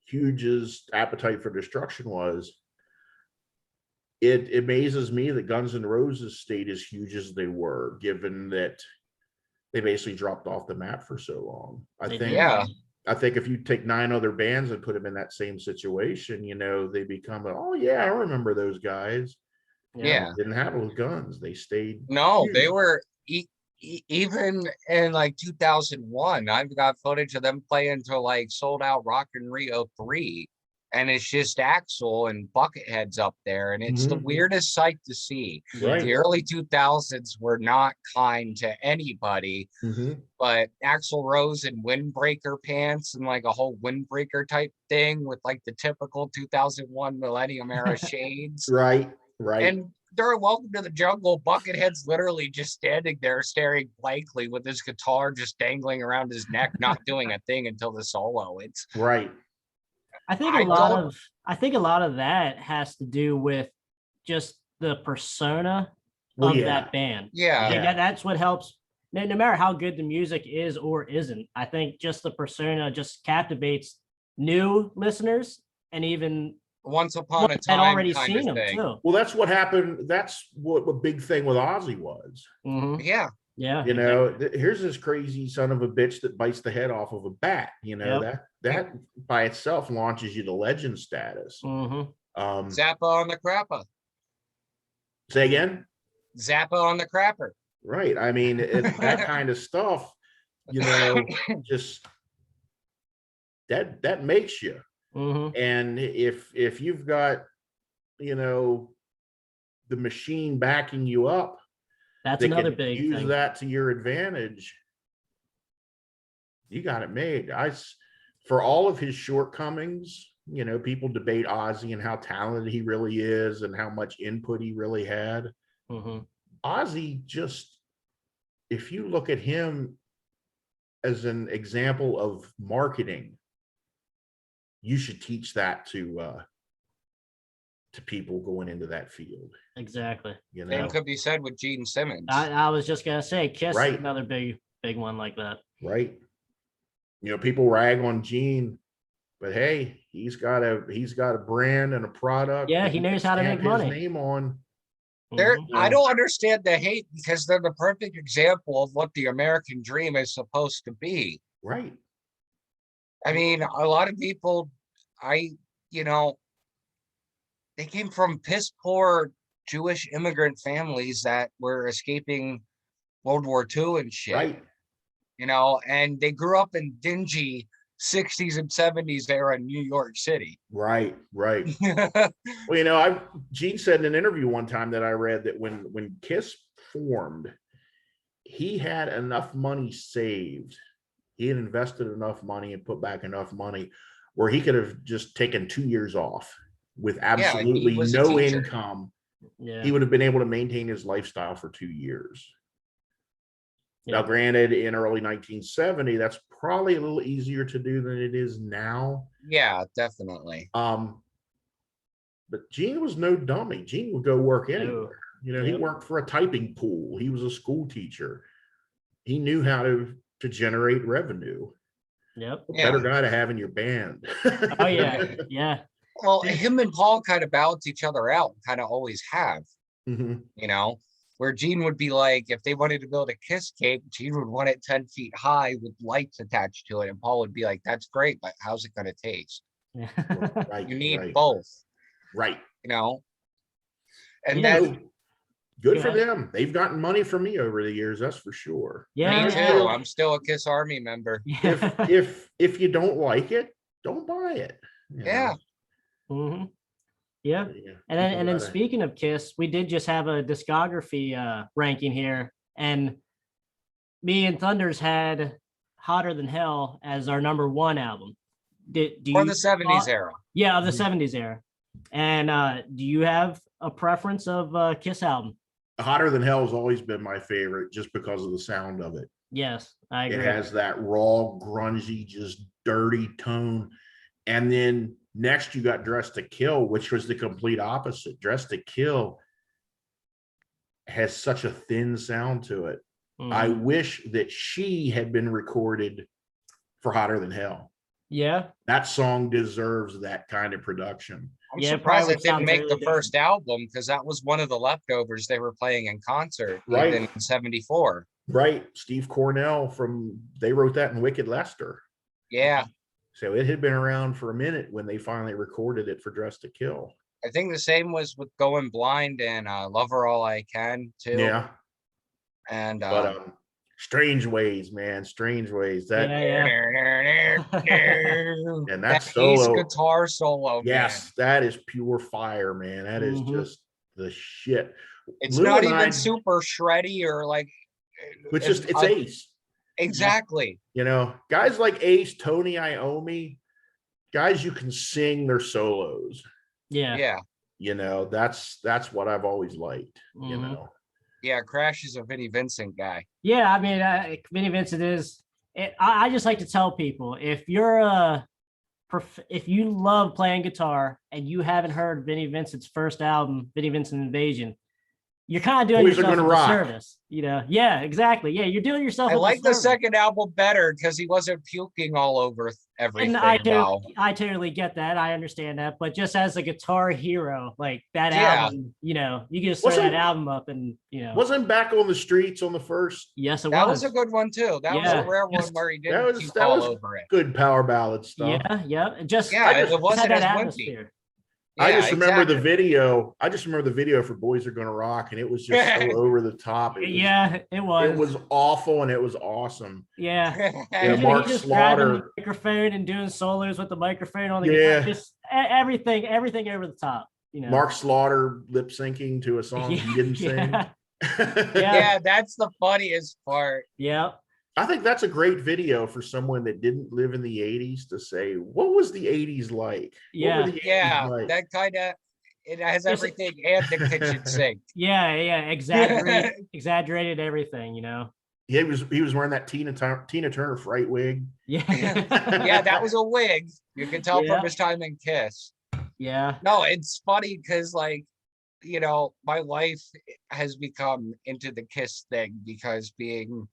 huge as Appetite for Destruction was, it amazes me that Guns N' Roses stayed as huge as they were, given that they basically dropped off the map for so long. I think if you take 9 other bands and put them in that same situation, they become, oh yeah, I remember those guys. Yeah. Didn't have it with Guns. They stayed. No, huge. they were even in like 2001. I've got footage of them playing to like Sold Out Rock in Rio 3. And it's just Axel and Bucketheads up there. And it's the weirdest sight to see. Right. The early 2000s were not kind to anybody. But Axl Rose in windbreaker pants and like a whole windbreaker type thing with like the typical 2001 Millennium era shades. Right. And during Welcome to the Jungle, Buckethead's literally just standing there staring blankly with his guitar just dangling around his neck, not doing a thing until the solo. It's right. I think a lot of that has to do with just the persona of that band. Yeah. That's what helps. No matter how good the music is or isn't, I think just the persona just captivates new listeners and even once upon a time had already kind seen of them thing. too. Well, that's what happened. That's what a big thing with Ozzy was. Yeah. Here's this crazy son of a bitch that bites the head off of a bat. That by itself launches you to legend status. Zappa on the crapper. Say again? Zappa on the crapper. Right. I mean, that kind of stuff, just that makes you. And if you've got, the machine backing you up, that's another big use thing. that to your advantage, you got it made. For all of his shortcomings, people debate Ozzy and how talented he really is and how much input he really had. Ozzy if you look at him as an example of marketing, you should teach that to people going into that field. Exactly. Same could be said with Gene Simmons. I was just gonna say, Kiss is Right. another big one like that. Right. People rag on Gene, but hey, he's got a brand and a product. Yeah, he knows how to make money. His name on. They're, Mhm. I don't understand the hate because they're the perfect example of what the American dream is supposed to be. Right. I mean, a lot of people, I, you know, they came from piss poor Jewish immigrant families that were escaping World War II and shit, Right. and they grew up in dingy 60s and 70s era in New York City. Right. Right. Yeah, Well, Gene said in an interview one time that I read that when Kiss formed, he had enough money saved. He had invested enough money and put back enough money where he could have just taken 2 years off with he absolutely was a no teacher. income. Yeah. He would have been able to maintain his lifestyle for 2 years. Now, Yeah. granted, in early 1970, that's probably a little easier to do than it is now. Yeah, definitely. But Gene was no dummy. Gene would go work anywhere. He Yep. worked for a typing pool. He was a school teacher. He knew how to generate revenue. Yep. A Yeah. better guy to have in your band. Oh yeah. Yeah. Well, him and Paul kind of balance each other out, kind of always have, Mhm. Where Gene would be like, if they wanted to build a Kiss cake, Gene would want it 10 feet high with lights attached to it. And Paul would be like, that's great, but how's it going to taste? Yeah. Right. You need right, both, Right. And Yeah. then Good for Yeah. them. They've gotten money from me over the years, that's for sure. Yeah. me too. Yeah. I'm still a Kiss Army member. If you don't like it, don't buy it. Yeah. hmm Yeah. Yeah, And then gotta- speaking of Kiss, we did just have a discography ranking here, and me and Thunders had Hotter Than Hell as our #1 album. Do For you the 70s era. Yeah, of the Mhm. 70s era. And do you have a preference of Kiss album? Hotter Than Hell has always been my favorite just because of the sound of it. Yes, I It agree. has that raw, grungy, just dirty tone. And then next you got Dress to Kill, which was the complete opposite. Dress to Kill has such a thin sound to it. I Mhm. wish that She had been recorded for Hotter Than Hell. Yeah, That song deserves that kind of production. I'm Yeah, it surprised probably it didn't sounds make really the first album because that was one of the leftovers they were playing in concert, Right. even in 74. Right. Steve Cornell they wrote that in Wicked Lester. Yeah. So it had been around for a minute when they finally recorded it for Dress to Kill. I think the same was with Going Blind and Love Her All I Can, too. Yeah. And But Strange Ways, man. Strange Ways. That yeah. and that that bass solo. guitar solo, Yes, that is pure fire, man. That is Mhm. just the shit. man. It's Lou not and even I- super shreddy or like. It's Ace. Exactly. Guys like Ace, Tony Iommi, guys you can sing their solos. Yeah. Yeah. That's what I've always liked. Mhm. Yeah. Krash is a Vinnie Vincent guy. Yeah, I mean, Vinnie Vincent is. I just like to tell people, if you're if you love playing guitar and you haven't heard Vinnie Vincent's first album, Vinnie Vincent Invasion, you're kind of doing Boys Are yourself a Gonna Rock. disservice. Yeah, exactly. Yeah, you're doing yourself I a like the disservice. second album better because he wasn't puking all over everything. And I totally get that. I understand that. But just as a guitar hero, like that Yeah. album, you can just throw Wasn't- that album up and Wasn't Back on the Streets on the first? yes, it That was. was a good one too. That was Yeah. a rare one Just- where he That didn't was puke that all was over it. good power ballad stuff. Yeah. And just Yeah, it just wasn't had that as wimpy. atmosphere. I Yeah, just remember the exactly. video. I just remember the video for Boys Are Gonna Rock, and it was just so over the top. It It was. was awful, and it was awesome. Yeah. Yeah, He Mark just grabbing the Slaughter. microphone and doing solos with the microphone on the Yeah. guitar. Just everything over the top. Mark Slaughter lip syncing to a song he didn't sing. Yeah. Yeah, that's the funniest part. Yeah. I think that's a great video for someone that didn't live in the 80s to say, what was the 80s like? Yeah. What were the 80s Yeah, like? that kind of it has It's- everything and the kitchen sink. Yeah. Exaggerated everything. He was wearing that Tina Turner fright wig. Yeah. Yeah, that was a wig. You can tell Yeah. from his time in Kiss. Yeah. No, it's funny because my life has become into the Kiss thing because being,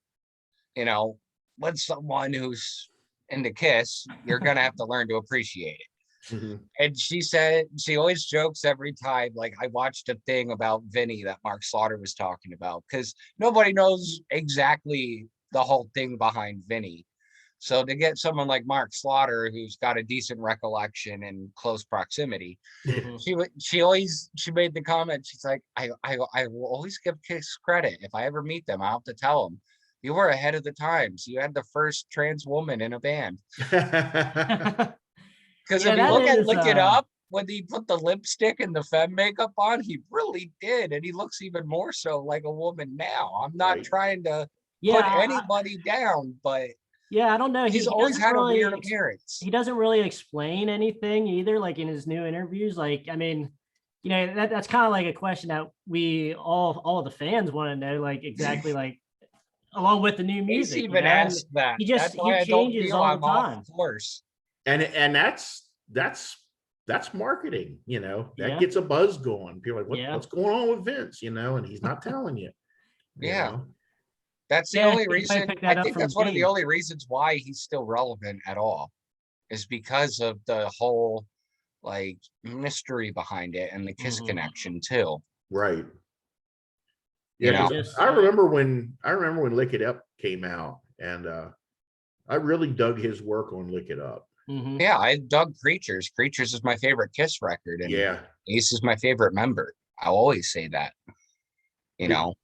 with someone who's into Kiss, you're gonna have to learn to appreciate it. Mhm. And she said she always jokes every time. Like, I watched a thing about Vinny that Mark Slaughter was talking about, because nobody knows exactly the whole thing behind Vinny. So to get someone like Mark Slaughter, who's got a decent recollection and close proximity, Mhm. she made the comment. She's like, I will always give Kiss credit. If I ever meet them, I'll have to tell them you were ahead of the times. You had the first trans woman in a band. Because Yeah, if you that look at is, Lick It Up, when he put the lipstick and the femme makeup on, he really did. And he looks even more so like a woman now. I'm not Right. trying to yeah, put anybody down, but yeah, I don't know. he's He always doesn't had a really weird appearance. he doesn't really explain anything either, like in his new interviews. Like, I mean, you know, that's kind of like a question that we all of the fans want to know, like exactly like along with the new Ace music, you even know, and asked that. he That's why I don't changes feel all I'm the off time. course. And that's marketing, you know, that Yeah. gets a buzz going. People are like, Yeah. what's going on with Vince, you know, and he's not telling you. You Yeah. know? That's the Yeah, only you might reason. pick I that up think from that's one of the Dee. only reasons why he's still relevant at all, is because of the whole like mystery behind it and the Kiss Mhm. connection too. Right. You Yeah, know, Just I remember when Lick It Up came out, and I really dug his work on Lick It Up. mhm. yeah, I dug Creatures. Creatures is my favorite Kiss record, and Yeah. Ace is my favorite member. I'll always say that. You know,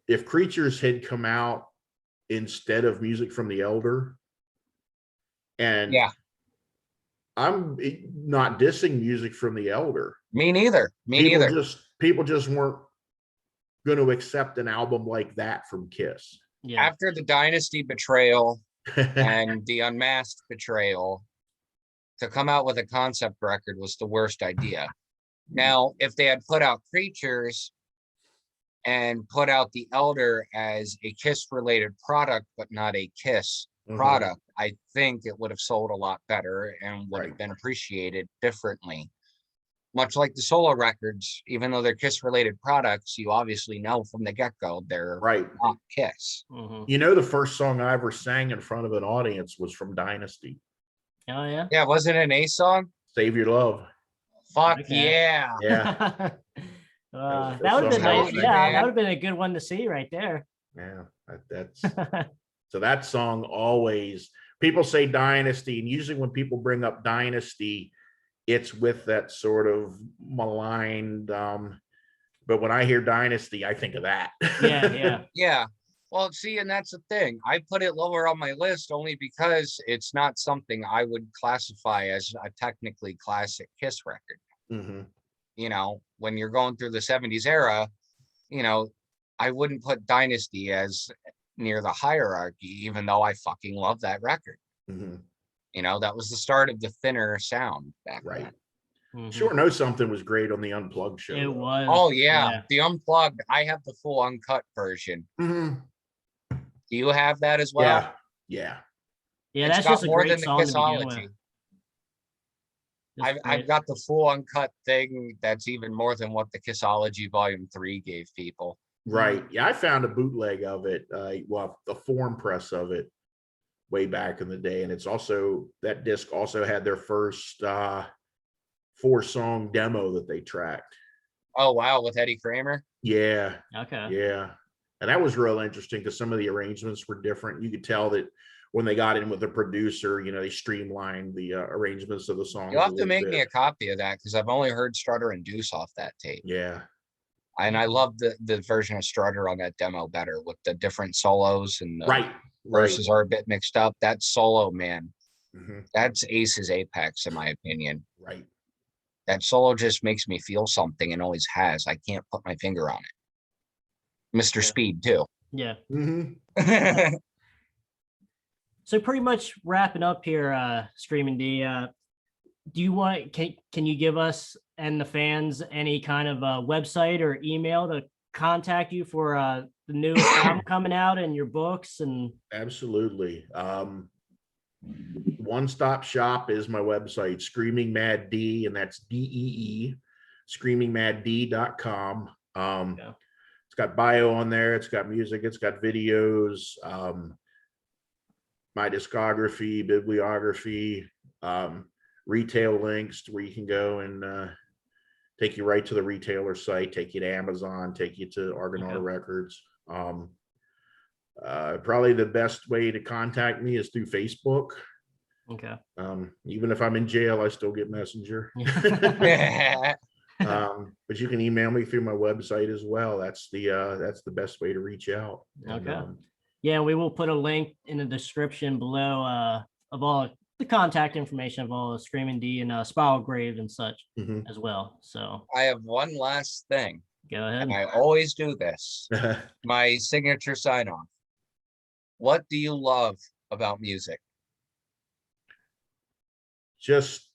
If Creatures had come out instead of Music from the Elder, and yeah, I'm not dissing Music from the Elder. me neither. Me neither. People just weren't going to accept an album like that from Kiss. Yeah. After the Dynasty betrayal and the Unmasked betrayal, to come out with a concept record was the worst idea. Now, if they had put out Creatures and put out the Elder as a Kiss related product, but not a Kiss product, I think it would have sold a lot better and would have been appreciated differently. Much like the solo records, even though they're Kiss related products, you obviously know from the get-go they're not Kiss. Mhm. You know, the first song I ever sang in front of an audience was from Dynasty. Oh yeah. Yeah, wasn't it an Ace song? Save Your Love. Fuck Okay. yeah. Yeah. That That was would have the been first song I nice. ever Tony, sang. Yeah, that man. would have been a good one to see right there. Yeah. That's so that song always, people say Dynasty, and usually when people bring up Dynasty, it's with that sort of maligned, but when I hear Dynasty, I think of that. Yeah, yeah. Yeah. Well, see, and that's the thing. I put it lower on my list only because it's not something I would classify as a technically classic Kiss record. Mhm. You know, when you're going through the 70s era, you know, I wouldn't put Dynasty as near the hierarchy, even though I fucking love that record. Mhm. You know, that was the start of the thinner sound back Right. then. Mhm. Sure Know Something was great on the Unplugged show. It was. Oh, yeah. The Unplugged, I have the full uncut version. Mhm. Do you have that as well? Yeah. Yeah. Yeah, It's that's got just a more great than the song to begin with. Kissology. Just I've great. got the full uncut thing that's even more than what the Kissology Volume 3 gave people. Right. Yeah, I found a bootleg of it, well, the form press of it way back in the day. And it's also, that disc also had their first 4-song demo that they tracked. Oh, wow, with Eddie Kramer? Yeah. Okay. Yeah. And that was real interesting because some of the arrangements were different. You could tell that when they got in with the producer, you know, they streamlined the arrangements of the songs. You'll have to a make little me bit. a copy of that because I've only heard Strutter and Deuce off that tape. Yeah. And I love the version of Strutter on that demo better with the different solos and the Right. verses are a bit mixed up. That solo, man, Mhm. that's Ace's apex, in my opinion. Right. That solo just makes me feel something and always has. I can't put my finger on it. Mr. Yeah. Speed, too. Yeah. Mhm. So pretty much wrapping up here, Screaming Dee. Do you want can you give us and the fans any kind of website or email to contact you for the newest album coming out and your books and Absolutely. One Stop Shop is my website, Screaming Mad Dee, and that's DEE, screamingmaddee.com. Yeah. It's got bio on there, it's got music, it's got videos, my discography, bibliography. retail links where you can go and take you right to the retailer site, take you to Amazon, take you to Argonaut Records. Probably the best way to contact me is through Facebook. Okay. Even if I'm in jail, I still get Messenger. But you can email me through my website as well. That's the best way to reach out. And, Okay. Yeah, we will put a link in the description below of all the contact information of all Screaming Dee and Spiral Grave and such as well. So I have one last thing. Go ahead. And I always do this. My signature sign off. What do you love about music? Just,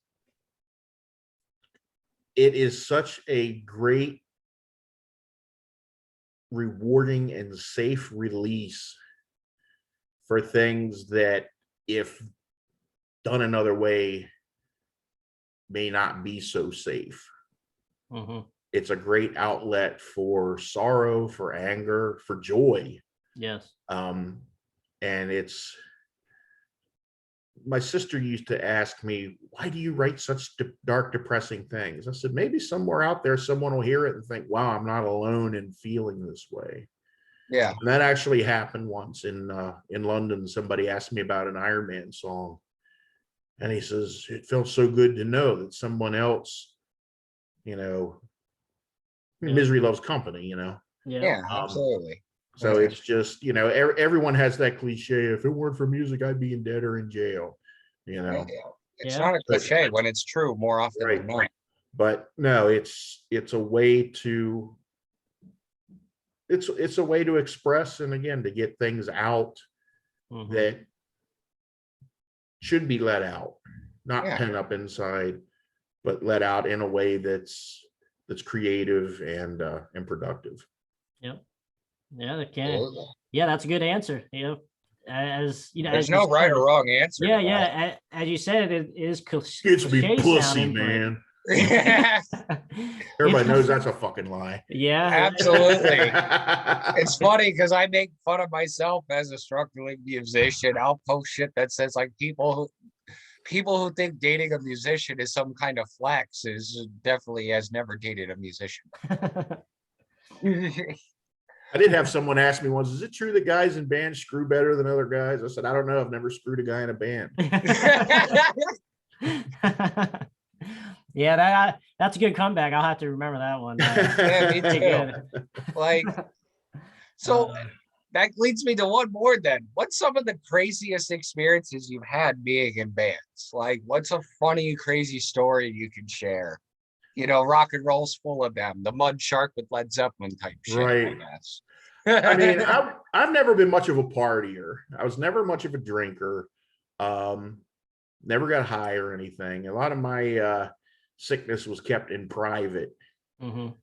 it is such a great, rewarding, and safe release for things that, if done another way, may not be so safe. It's a great outlet for sorrow, for anger, for joy. Yes. And it's, my sister used to ask me, why do you write such dark, depressing things? I said, maybe somewhere out there, someone will hear it and think, wow, I'm not alone in feeling this way. Yeah. And that actually happened once in London. Somebody asked me about an Iron Man song. And he says, it felt so good to know that someone else, misery loves company, Yeah, absolutely. So it's just, everyone has that cliche. If it weren't for music, I'd be in debt or in jail, It's not a cliche when it's true more often than not. But no, it's a way to, it's a way to express, and again, to get things out that should be let out, not pent up inside, but let out in a way that's creative and productive. Yep. Yeah, that can. Yeah, that's a good answer. As you know, there's no right or wrong answer. Yeah, yeah. As you said, it is It's be pussy, man. Everybody knows that's a fucking lie. Yeah, absolutely. It's funny because I make fun of myself as a struggling musician. I'll post shit that says like people who think dating a musician is some kind of flex is definitely has never dated a musician. I did have someone ask me once, is it true that guys in bands screw better than other guys? I said, I don't know. I've never screwed a guy in a band. Yeah, that's a good comeback. I'll have to remember that one. Yeah, me too. Like, so that leads me to one more then. What's some of the craziest experiences you've had being in bands? Like, what's a funny, crazy story you can share? Rock and roll's full of them. The Mud Shark with Led Zeppelin type shit, right? I guess. I mean, I've never been much of a partier. I was never much of a drinker. Never got high or anything. A lot of my sickness was kept in private. So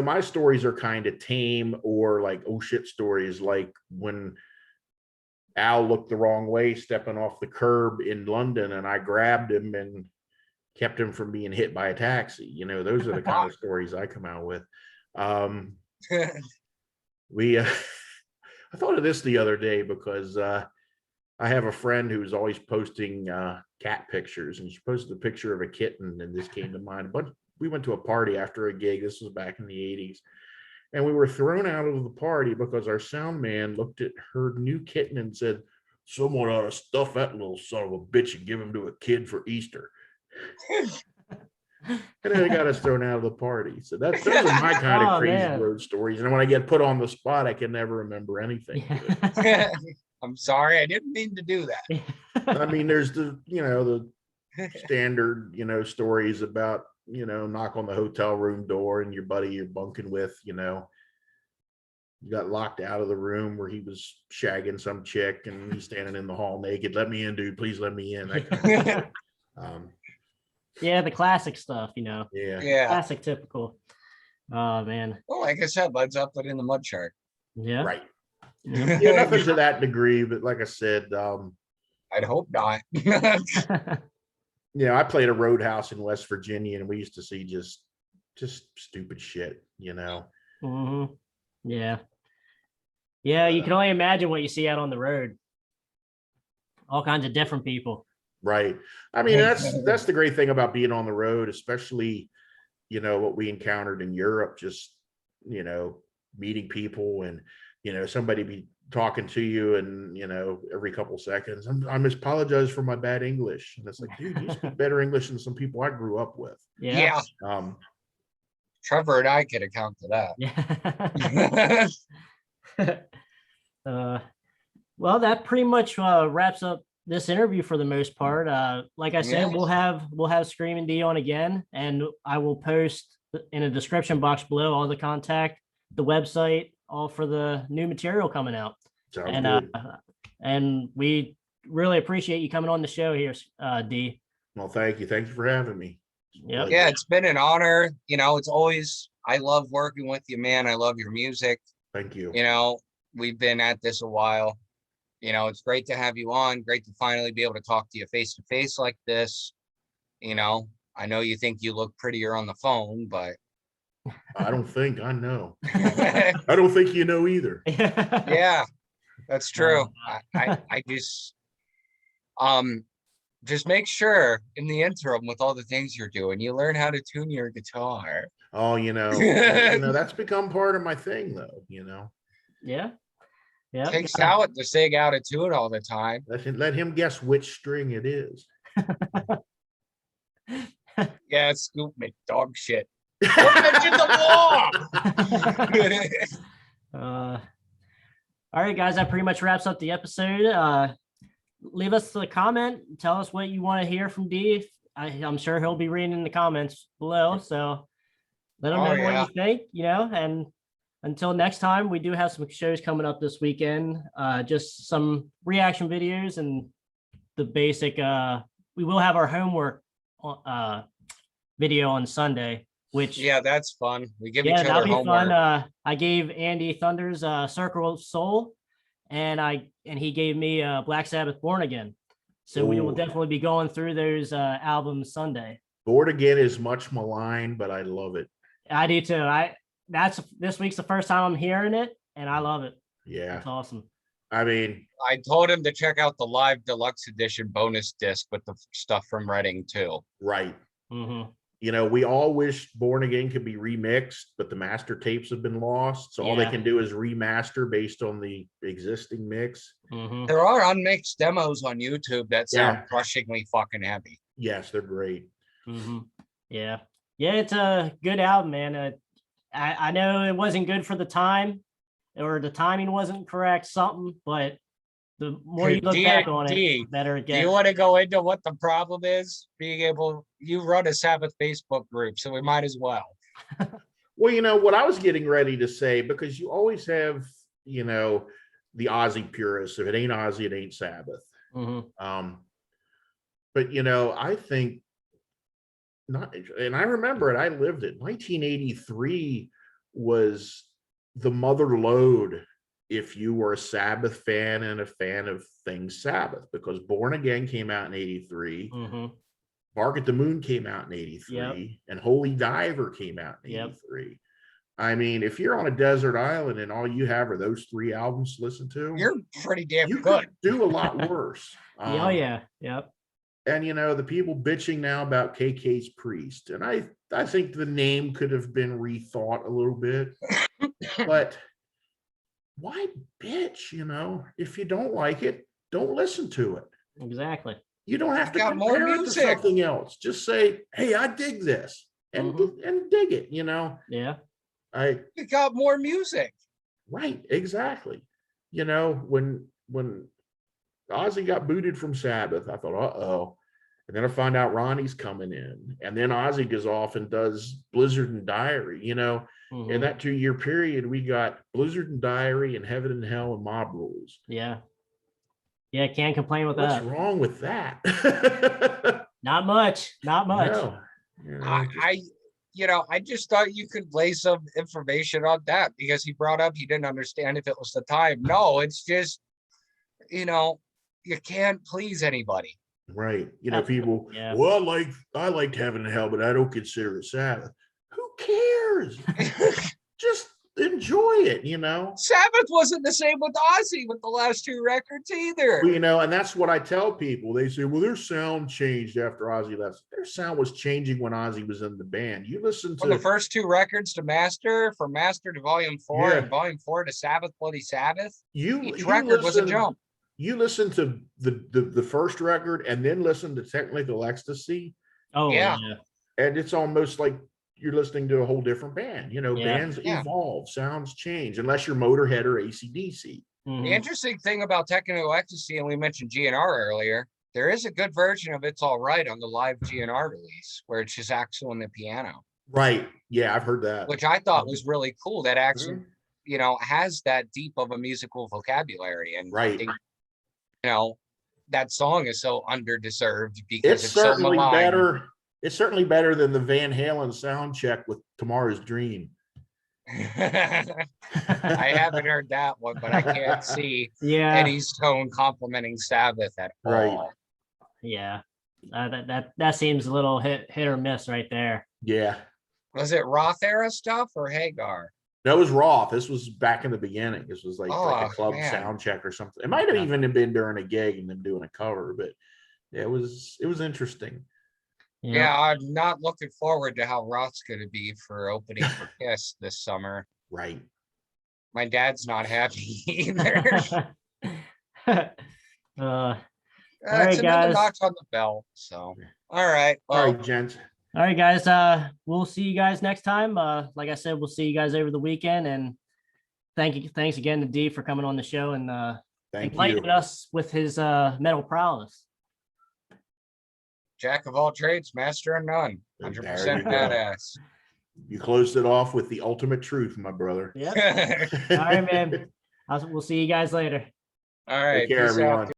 my stories are kind of tame, or like oh shit stories, like when Al looked the wrong way stepping off the curb in London and I grabbed him and kept him from being hit by a taxi. Those are the kind of stories I come out with. I thought of this the other day because I have a friend who's always posting cat pictures, and she posted a picture of a kitten, and this came to mind. But we went to a party after a gig. This was back in the 80s. And we were thrown out of the party because our sound man looked at her new kitten and said, someone ought to stuff that little son of a bitch and give him to a kid for Easter. And then it got us thrown out of the party. So those are my kind of crazy road stories. And when I get put on the spot, I can never remember anything. I'm sorry, I didn't mean to do that. I mean, there's the standard stories about knock on the hotel room door and your buddy you're bunking with got locked out of the room where he was shagging some chick and he's standing in the hall naked. Let me in, dude, please let me in. Yeah, the classic stuff, Yeah. Classic, typical. Oh man. Well, like I said, Led Zeppelin in the Mud Shark. Yeah. Right. Yeah, nothing to that degree, but like I said, I'd hope not. I played a roadhouse in West Virginia, and we used to see just stupid shit, Yeah. Yeah, you can only imagine what you see out on the road. all kinds of different people. Right. I mean, that's the great thing about being on the road, especially, you know, what we encountered in Europe, just, you know, meeting people and, you know, somebody be talking to you and, you know, every couple seconds, I must apologize for my bad English. And it's like, dude, you speak better English than some people I grew up with. Yeah. Trevor and I could account for that. Yeah. Well, that pretty much wraps up this interview for the most part. Like I said, we'll have Screaming Dee on again, and I will post in a description box below all the contact, the website, all for the new material coming out. Sounds good. And we really appreciate you coming on the show here, Dee. Well, thank you for having me. Yep. Yeah, it's been an honor. You know, it's always, I love working with you, man. I love your music. Thank you. You know, we've been at this a while. You know, it's great to have you on. Great to finally be able to talk to you face to face like this. You know, I know you think you look prettier on the phone, but I don't think I know. I don't think you know either. Yeah, that's true. I just make sure in the interim with all the things you're doing, you learn how to tune your guitar. Oh, you know, that's become part of my thing though, you know. Yeah. Yeah. Takes out to sing out of tune all the time. Let him guess which string it is. Yeah, Scoop dog shit. Don't mention the law. All right, guys, that pretty much wraps up the episode. Leave us a comment. Tell us what you want to hear from Dee. I'm sure he'll be reading in the comments below. So let him know what you think, you know, and until next time, we do have some shows coming up this weekend. Just some reaction videos and the basic. We will have our homework video on Sunday, which that's fun. We give each other homework. Fun. I gave Andy Thunders Circle of Soul, and he gave me Black Sabbath Born Again. So we will definitely be going through those albums Sunday. Born Again is much maligned, but I love it. I do too. This week's the first time I'm hearing it, and I love it. Yeah, it's awesome. I mean, I told him to check out the live deluxe edition bonus disc with the stuff from Reading too. Right. Mm-hmm. You know, we all wish Born Again could be remixed, but the master tapes have been lost. So all they can do is remaster based on the existing mix. Mm-hmm. There are unmixed demos on YouTube that sound crushingly fucking heavy. Yes, they're great. Mm-hmm. Yeah, it's a good album, man. I know it wasn't good for the time, or the timing wasn't correct, but the more you look back on it, the better it gets. Do you want to go into what the problem is? You run a Sabbath Facebook group, so we might as well. Well, you know, what I was getting ready to say, because you always have, you know, the Ozzy purists. If it ain't Ozzy, it ain't Sabbath. Mm-hmm. But, you know, I think and I remember it, I lived it. 1983 was the mother lode if you were a Sabbath fan and a fan of things Sabbath, because Born Again came out in 83. Mm-hmm. Bark at the Moon came out in 83, and Holy Diver came out in 83. I mean, if you're on a desert island and all you have are those three albums to listen to, you're pretty damn you good. could do a lot worse. Yep. And, you know, the people bitching now about KK's Priest, and I think the name could have been rethought a little bit, but why bitch? You know, if you don't like it, don't listen to it. Exactly. You don't have to compare it to something else. Just say, hey, I dig this, and dig it, you know? Yeah. You got more music. Right, exactly. You know, when Ozzy got booted from Sabbath, I thought, uh-oh. And then I find out Ronnie's coming in. And then Ozzy goes off and does Blizzard and Diary. You know, in that 2-year period, we got Blizzard and Diary and Heaven and Hell and Mob Rules. Yeah. Yeah, can't complain with that. What's wrong with that? Not much. No. You know, I just thought you could lay some information on that, because he brought up he didn't understand if it was the time. No, it's just, you know, you can't please anybody. Right. You know, people, well, I liked Heaven and Hell, but I don't consider it Sabbath. Who cares? Just enjoy it, you know. Sabbath wasn't the same with Ozzy with the last 2 records either. Well, you know, and that's what I tell people. They say, well, their sound changed after Ozzy left. Their sound was changing when Ozzy was in the band. You listen From to the first 2 records to Master, from Master to Volume 4, Yeah. and Volume 4 to Sabbath, Bloody Sabbath, each you record was a listen, jump. you listen to the first record and then listen to Technical Ecstasy, Oh Yeah. yeah. and it's almost like you're listening to a whole different band. You know, Yeah. bands Yeah. evolve, sounds change, unless you're Motorhead or AC/DC. The Mhm. interesting thing about Technical Ecstasy, and we mentioned GNR earlier, there is a good version of It's All Right on the live GNR release, where it's just Axl and the piano, Right. Yeah, I've heard that. which I thought was really cool. That actually, Mhm. you know, has that deep of a musical vocabulary. And I Right. think, you know, that song is so underdeserved because It's it's so maligned. It's certainly better than the Van Halen sound check with Tomorrow's Dream. I haven't heard that one, but I can't see Yeah. Eddie's tone complimenting Sabbath at Right. all. Yeah. That seems a little hit or miss right there. Yeah. Was it Roth era stuff or Hagar? That was Roth. This was back in the beginning. This was like Oh, a club man. sound check or something. It might have Yeah. even been during a gig and them doing a cover, but yeah, it was interesting. Yeah, I'm not looking forward to how Roth's going to be for opening for Kiss this summer. Right. My dad's not happy either. All It's right, another guys. notch on the belt. So, all right. All Well, right, gents. All right, guys. We'll see you guys next time. Like I said, we'll see you guys over the weekend. And thanks again to Dee for coming on the show and Thank enlightening you. us with his metal prowess. Jack of all trades, master of none. 100% There you go. badass. You closed it off with the ultimate truth, my brother. Yep. All right, man. We'll see you guys later. All right. Take care, Peace out. everyone.